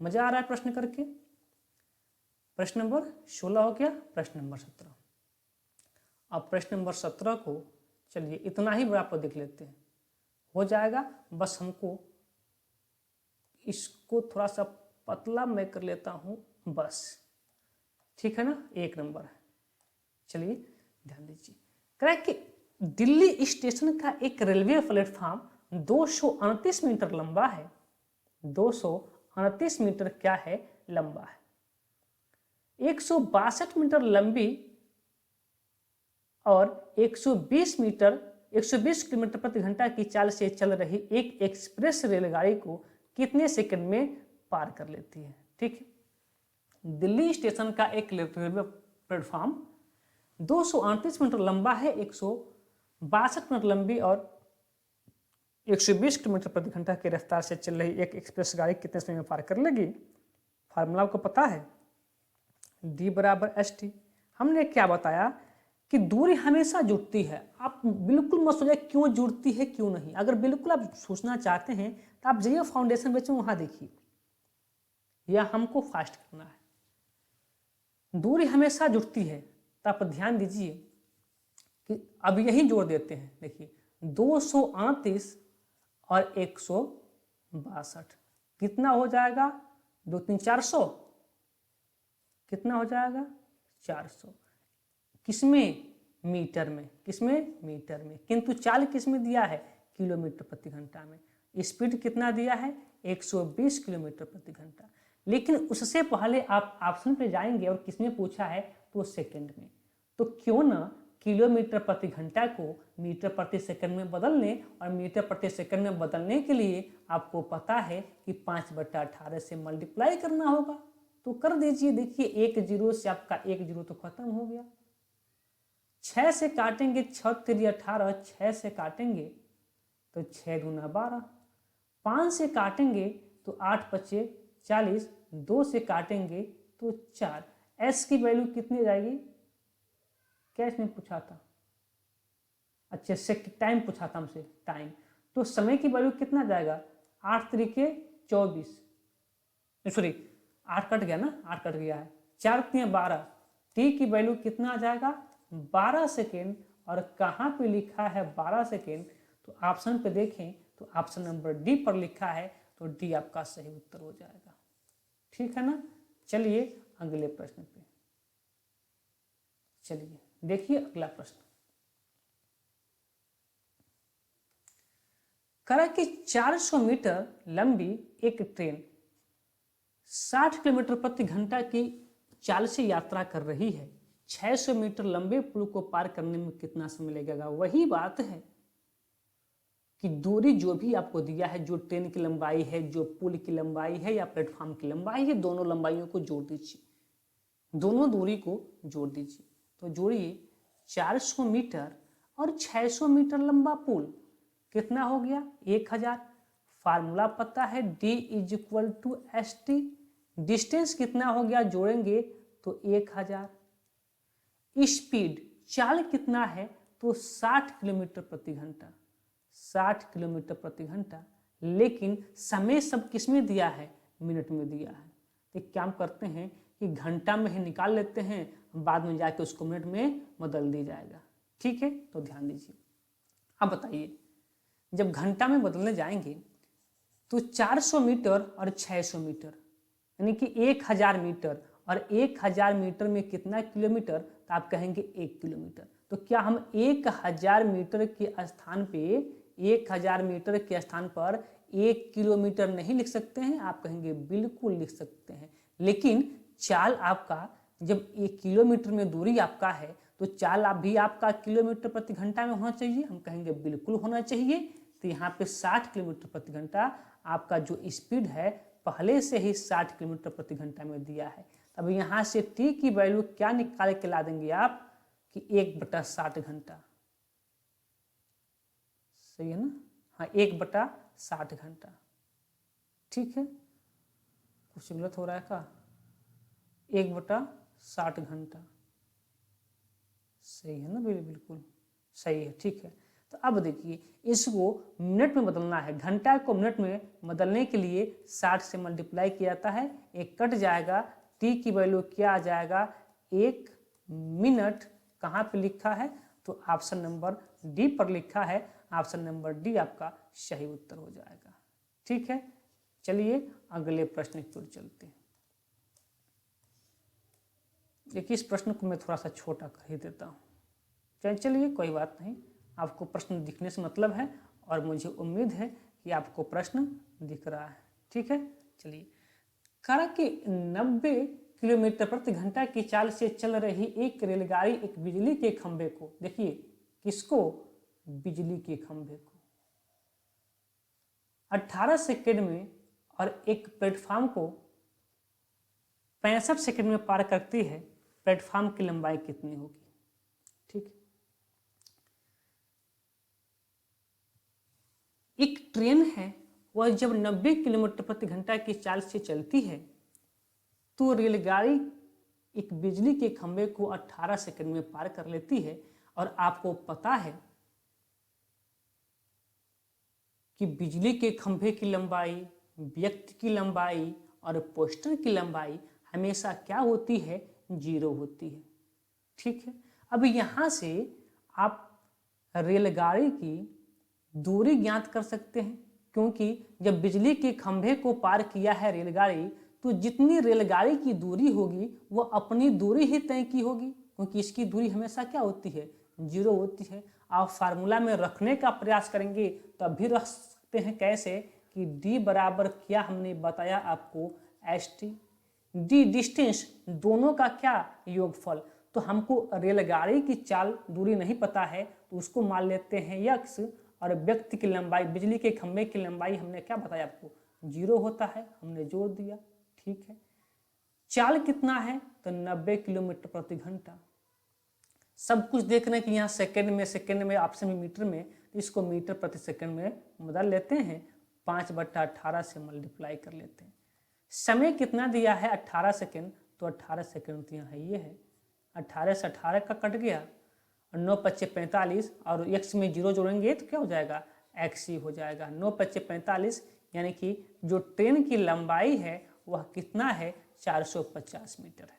मजा आ रहा है प्रश्न करके? प्रश्न नंबर 16 हो गया। प्रश्न नंबर 17। अब प्रश्न नंबर 17 को चलिए इतना ही बड़ा पर देख लेते हैं, हो जाएगा। बस हमको इसको थोड़ा सा पतला मैं कर लेता हूं, बस, ठीक है ना? 1 नंबर है। चलिए ध्यान दीजिए, कह कि दिल्ली स्टेशन का एक रेलवे प्लेटफॉर्म 229 मीटर लंबा है। 229 मीटर क्या है? लंबा है। 162 मीटर लंबी और 120 किलोमीटर प्रति घंटा की चाल से चल रही एक एक्सप्रेस रेलगाड़ी को कितने सेकंड में पार कर लेती है? ठीक है, दिल्ली स्टेशन का एक रेलवे प्लेटफॉर्म 238 मीटर लंबा है, 162 मीटर लंबी और 120 किलोमीटर प्रति घंटा की रफ्तार से चल रही एक एक्सप्रेस गाड़ी कितने समय में पार कर लेगी? फार्मूला आपको पता है, D बराबर ST। हमने क्या बताया कि दूरी हमेशा जुड़ती है। आप बिल्कुल मत सोचिए क्यों जुड़ती है क्यों नहीं। अगर बिल्कुल आप सोचना चाहते हैं तो आप जाइए फाउंडेशन बैच में, वहां देखिए, या हमको फास्ट करना है। दूरी हमेशा जुड़ती है तो आप ध्यान दीजिए कि अब यही जोड़ देते हैं। देखिए 238 और 162 कितना हो जाएगा? 2 3 400, कितना हो जाएगा? 400। किसमें? मीटर में। किसमें? मीटर में। किंतु चाल किसमें दिया है? किलोमीटर प्रति घंटा में। स्पीड कितना दिया है? 120 किलोमीटर प्रति घंटा। लेकिन उससे पहले आप ऑप्शन पे जाएंगे और किसमें पूछा है? तो सेकंड में। तो क्यों ना किलोमीटर प्रति घंटा को मीटर प्रति सेकंड में बदल लें। और मीटर प्रति सेकंड में बदलने के लिए आपको पता है कि 5/18 से मल्टीप्लाई करना होगा, तो कर दीजिए। देखिए 1 जीरो से आपका 1 जीरो तो खत्म हो गया। 6 से काटेंगे, 6 3 18, 6 से काटेंगे तो 6 दूना 12, 5 से काटेंगे तो 8 बचे 40, 2 से काटेंगे तो 4। S की वैल्यू कितनी जाएगी? क्या इसने पूछा था? अच्छा, टाइम पूछा था हमसे, टाइम। तो समय की वैल्यू कितना जाएगा? 8 3 24, सॉरी 8 कट गया ना, 8 कट गया है। 4 3 12, टी की वैल्यू कितना आ जाएगा? 12 सेकेंड। और कहाँ पे लिखा है 12 सेकेंड? तो ऑप्शन पे देखें तो ऑप्शन नंबर डी पर लिखा है, तो डी आपका सही उत्तर हो जाएगा। ठीक है ना? चलिए अगले प्रश्न पे चलिए, देखिए अगला प्रश्न। करा कि 400 मीटर लंबी एक ट्रेन 60 किलोमीटर प्रति घंटा की चाल से यात्रा कर रही है। 600 मीटर लंबे पुल को पार करने में कितना समय लगेगा। वही बात है कि दूरी जो भी आपको दिया है, जो ट्रेन की लंबाई है, जो पुल की लंबाई है या प्लेटफॉर्म की लंबाई है, दोनों लंबाइयों को जोड़ दीजिए, दोनों दूरी को जोड़ दीजिए। तो जोड़िए 400 मीटर और 600 मीटर लंबा पुल कितना हो गया 1000। फार्मूला पता है D = ST। डिस्टेंस कितना हो गया जोड़ेंगे तो 1000। स्पीड चाल कितना है तो 60 किलोमीटर प्रति घंटा, 60 किलोमीटर प्रति घंटा। लेकिन समय सब किस में दिया है, मिनट में दिया है। तो क्या करते हैं कि घंटा में ही निकाल लेते हैं, बाद में जाके उसको मिनट में बदल दिया जाएगा। ठीक है, तो ध्यान दीजिए। अब बताइए, जब घंटा में बदलने जाएंगे तो 400 मीटर और 600 मीटर यानी कि 1000 मीटर और 1000 मीटर में कितना किलोमीटर, तो आप कहेंगे 1 किलोमीटर। तो क्या हम 1000 मीटर के स्थान पे 1000 मीटर के स्थान पर 1 किलोमीटर नहीं लिख सकते हैं? आप कहेंगे बिल्कुल लिख सकते हैं। लेकिन चाल आपका जब 1 किलोमीटर में दूरी आपका है तो चाल आप भी आपका किलोमीटर प्रति घंटा में होना चाहिए। हम कहेंगे बिल्कुल होना चाहिए। तो यहाँ पे 60 किलोमीटर प्रति घंटा आपका जो स्पीड है पहले से ही 60 किलोमीटर प्रति घंटा में दिया है। अब यहाँ से t की वैल्यू क्या निकाल के ला देंगे आप कि 1/60 घंटा। सही है ना? हाँ, 1/60 घंटा। ठीक है, कुछ गलत हो रहा है क्या? 1/60 घंटा सही है ना? बिल्कुल सही है। ठीक है, तो अब देखिए इसको मिनट में बदलना है। घंटा को मिनट में बदलने के लिए 60 से मल्टीप्लाई किया जाता है, एक कट जाएगा, टी की वैल्यू क्या आ जाएगा 1 मिनट। कहाँ पे लिखा है तो ऑप्शन नंबर डी पर लिखा है। ऑप्शन नंबर डी आपका सही उत्तर हो जाएगा। ठीक है, चलिए अगले प्रश्न की ओर चलते हैं। देखिए इस प्रश्न को मैं थोड़ा सा छोटा कर ही देता हूँ। चलिए कोई बात नहीं, आपको प्रश्न दिखने से मतलब है और मुझे उम्मीद है कि आपको प्रश्न दिख रहा है। ठीक है, चलिए करा कि 90 किलोमीटर प्रति घंटा की चाल से चल रही एक रेलगाड़ी एक बिजली के खंभे को, देखिए किसको, बिजली के खंभे को 18 सेकंड में और एक प्लेटफॉर्म को 65 सेकंड में पार करती है। प्लेटफॉर्म की लंबाई कितनी होगी? ठीक, एक ट्रेन है वह जब 90 किलोमीटर प्रति घंटा की चाल से चलती है तो रेलगाड़ी एक बिजली के खंभे को 18 सेकंड में पार कर लेती है। और आपको पता है कि बिजली के खंभे की लंबाई, व्यक्ति की लंबाई और पोस्टर की लंबाई हमेशा क्या होती है, 0 होती है। ठीक है, अब यहाँ से आप रेलगाड़ी की दूरी ज्ञात कर सकते हैं, क्योंकि जब बिजली के खंभे को पार किया है रेलगाड़ी तो जितनी रेलगाड़ी की दूरी होगी वो अपनी दूरी ही तय की होगी, क्योंकि इसकी दूरी हमेशा क्या होती है, 0 होती है। आप फार्मूला में रखने का प्रयास करेंगे तब भी रख सकते हैं। कैसे कि d बराबर क्या हमने बताया आपको, ST। d डिस्टेंस, दोनों का क्या, योगफल। तो हमको रेलगाड़ी की चाल दूरी नहीं पता है तो उसको मान लेते हैं x, और व्यक्ति की लंबाई, बिजली के खंभे की लंबाई हमने क्या बताया आपको, 0 होता है, हमने जोड़ दिया। ठीक है, चाल कितना है तो 90 किलोमीटर प्रति घंटा। सब कुछ देखने के यहाँ सेकंड में ऑप्शन में मीटर में, तो इसको मीटर प्रति सेकंड में बदल लेते हैं, 5/18 से मल्टीप्लाई कर लेते हैं। समय कितना दिया है 18 सेकंड, तो 18 सेकंड तो यहाँ ये है, 18 से 18 का कट गया और 9×5 = 45 और x में 0 जोड़ेंगे तो क्या हो जाएगा, x ही हो जाएगा। 9×5 = 45 यानी कि जो ट्रेन की लंबाई है वह कितना है, 450 मीटर है।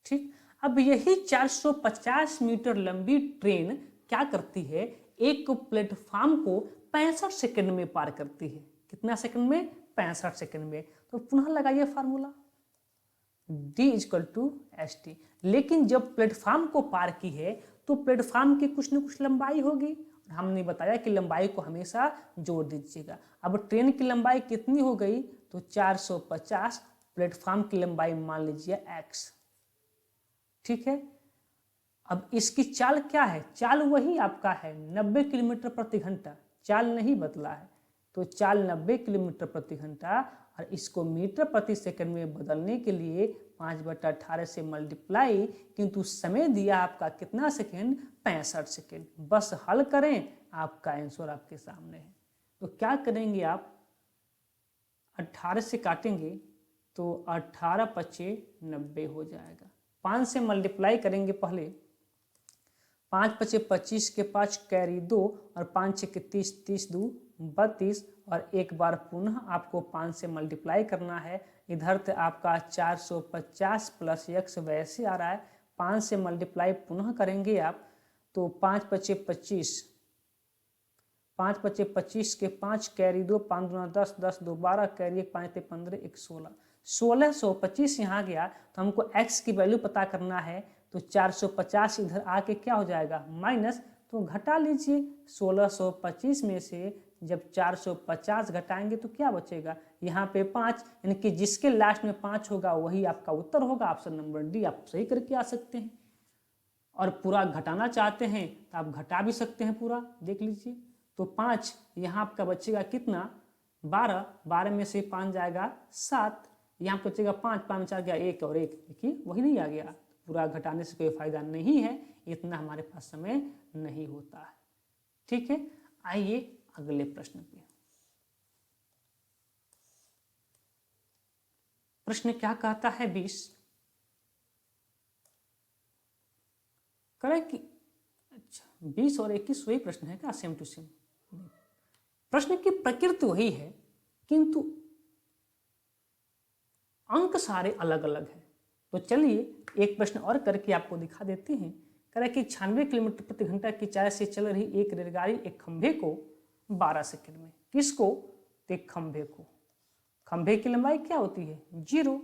ठीक, अब यही 450 मीटर लंबी ट्रेन क्या करती है, एक प्लेटफॉर्म को 65 सेकंड में पार करती है। कितना सेकंड में, 65 सेकंड में। तो पुनः लगाइए फार्मूला, D = ST। लेकिन जब प्लेटफॉर्म को पार की है तो प्लेटफॉर्म की कुछ न कुछ लंबाई होगी, हमने बताया कि लंबाई को हमेशा जोड़ दीजिएगा। अब ट्रेन की लंबाई कितनी हो गई तो 450, प्लेटफॉर्म की लंबाई मान लीजिए x। ठीक है। अब इसकी चाल क्या है, चाल वही आपका है 90 किलोमीटर प्रति घंटा, चाल नहीं बदला है। तो चाल 90 किलोमीटर प्रति घंटा और इसको मीटर प्रति सेकंड में बदलने के लिए 5/18 से मल्टीप्लाई, किंतु समय दिया आपका कितना सेकंड, 65 सेकंड। बस हल करें, आपका आंसर आपके सामने है। तो क्या करेंगे आप, 18 से काटेंगे तो 18 पचे 90 हो जाएगा। 5 से मल्टीप्लाई करेंगे पहले, 5 पचे 25 के 5 कैरी 2 और 5 छः 30, 30 2 32 और एक बार पुनः आपको 5 से मल्टीप्लाई करना है। इधर तो आपका 450 प्लस x वैसे आ रहा है, 5 से मल्टीप्लाई पुनः करेंगे आप तो 5 पचे 25, 5 पचे 25 के 5 कैरी 2, 5 दूना 10, 10 2 12 कैरी 1, 5 15 1 16, 1625 यहाँ गया। तो हमको x की वैल्यू पता करना है, तो 450 इधर आके क्या हो जाएगा माइनस, तो घटा लीजिए 1625 में से जब 450 घटाएंगे तो क्या बचेगा, यहाँ पे 5, यानी कि जिसके लास्ट में 5 होगा वही आपका उत्तर होगा। ऑप्शन नंबर डी आप सही करके आ सकते हैं। और पूरा घटाना चाहते हैं तो आप घटा भी सकते हैं पूरा, देख लीजिए। तो 5 यहाँ आपका बचेगा कितना, 12, 12 में से 5 जाएगा 7, यहाँ बचेगा 5, 5 4 गया 1 और 1, देखिए वही नहीं आ गया। पूरा घटाने से कोई फायदा नहीं है, इतना हमारे पास समय नहीं होता है। ठीक है, आइए अगले प्रश्न पे। प्रश्न क्या कहता है 20, करें कि अच्छा 20 और 21 वही प्रश्न है क्या, सेम टू सेम। प्रश्न की प्रकृति वही है किंतु अंक सारे अलग अलग हैं। तो चलिए एक प्रश्न और करके आपको दिखा देते हैं। करें कि 96 किलोमीटर प्रति घंटा की चाल से चल रही एक रेलगाड़ी एक खंभे को 12 सेकंड में, किसको, तो एक खंभे को, खंभे की लंबाई क्या होती है 0,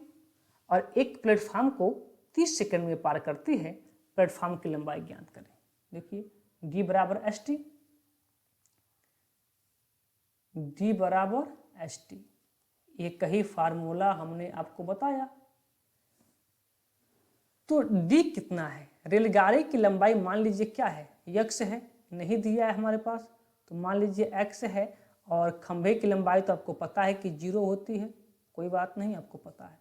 और एक प्लेटफॉर्म को 30 सेकंड में पार करती है। प्लेटफॉर्म की लंबाई ज्ञात करें। देखिए डी बराबर एस टी, डी बराबर एस टी, एक ही फार्मूला हमने आपको बताया। तो डी कितना है, रेलगाड़ी की लंबाई मान लीजिए क्या है, x है, नहीं दिया है हमारे पास, तो मान लीजिए x है। और खंभे की लंबाई तो आपको पता है कि 0 होती है, कोई बात नहीं, आपको पता है।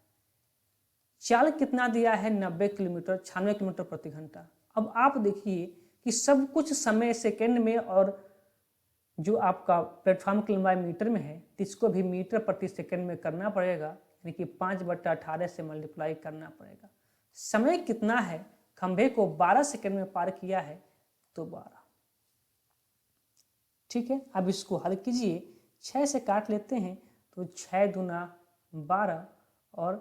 चाल कितना दिया है 90 किलोमीटर, 96 किलोमीटर प्रति घंटा। अब आप देखिए कि सब कुछ समय सेकेंड में, और जो आपका प्लेटफॉर्म की लंबाई मीटर में है तो इसको भी मीटर प्रति सेकेंड में करना पड़ेगा, यानी कि 5/18 से मल्टीप्लाई करना पड़ेगा। समय कितना है, खंभे को 12 सेकेंड में पार किया है तो 12। ठीक है, अब इसको हल कीजिए, 6 से काट लेते हैं तो 6 दूना 12 और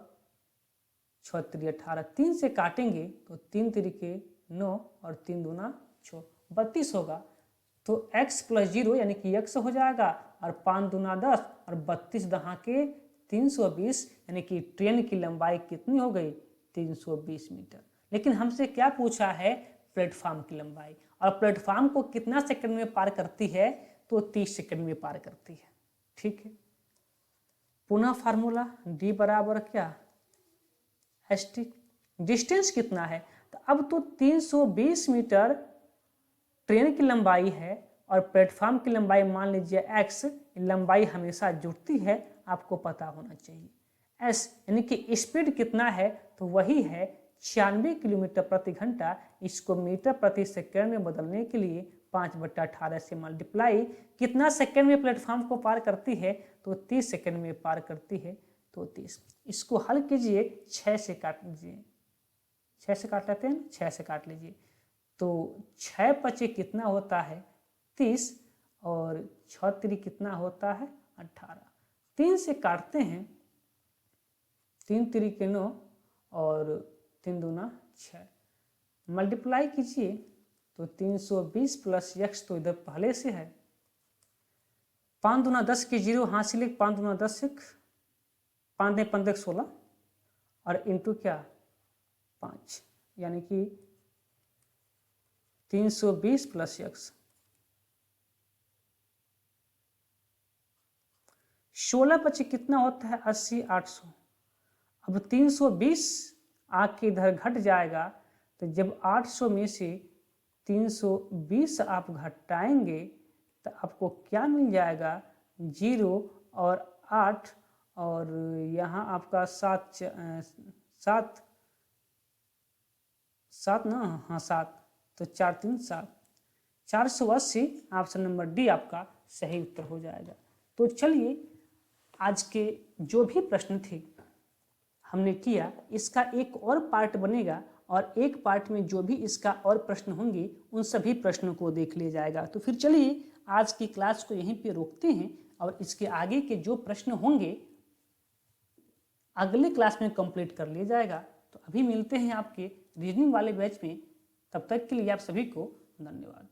6 3 18, 3 से काटेंगे तो 3 3 9 और 3 दूना 6, 32 होगा। तो x + 0 यानी कि x हो जाएगा, और 5 दूना 10 और 32 दहा के 320, यानी कि ट्रेन की लंबाई कितनी हो गई 320 मीटर। लेकिन हमसे क्या पूछा है, प्लेटफॉर्म की लंबाई, और प्लेटफॉर्म को कितना सेकंड में पार करती है, तो 30 सेकंड में पार करती है। ठीक है, पुनः फार्मूला d बराबर क्या एस टी, डिस्टेंस कितना है, तो अब तो 320 मीटर ट्रेन की लंबाई है और प्लेटफॉर्म की लंबाई मान लीजिए x, लंबाई हमेशा जुड़ती है, आपको पता होना चाहिए। s यानी कि स्पीड कितना है, तो वही है 96 किलोमीटर प्रति घंटा। इसको मीटर प्रति सेकंड में बदलने के लिए 5/18 से मल्टीप्लाई, कितना सेकंड में प्लेटफॉर्म को पार करती है, तो 30 सेकंड में पार करती है, तो 30। इसको हल कीजिए, 6 से काट लीजिए, 6 से काट लेते हैं, 6 से काट लीजिए तो 6 पचे कितना होता है 30, और 6 3 कितना होता है 18। 3 से काटते हैं, 3 3 के 9 और 3 दूना 6, मल्टीप्लाई कीजिए तो 320 प्लस x तो इधर पहले से है, 5 दूना 10 के 0 हासिल, 5 दूना 10 1, 5 15 16 और इंटू क्या 5, यानी कि 320 प्लस x, 16 पचे कितना होता है 80 800। अब 320 आके इधर घट जाएगा तो जब 800 में से 320 आप घटाएंगे तो आपको क्या मिल जाएगा, 0 और 8 और यहाँ आपका 7 ना, हाँ 7, तो 4 3 7, 480 ऑप्शन नंबर डी आपका सही उत्तर हो जाएगा। तो चलिए आज के जो भी प्रश्न थे हमने किया, इसका एक और पार्ट बनेगा और एक पार्ट में जो भी इसका और प्रश्न होंगे उन सभी प्रश्नों को देख लिया जाएगा। तो फिर चलिए आज की क्लास को यहीं पे रोकते हैं और इसके आगे के जो प्रश्न होंगे अगले क्लास में कंप्लीट कर लिया जाएगा। तो अभी मिलते हैं आपके रीजनिंग वाले बैच में, तब तक के लिए आप सभी को धन्यवाद।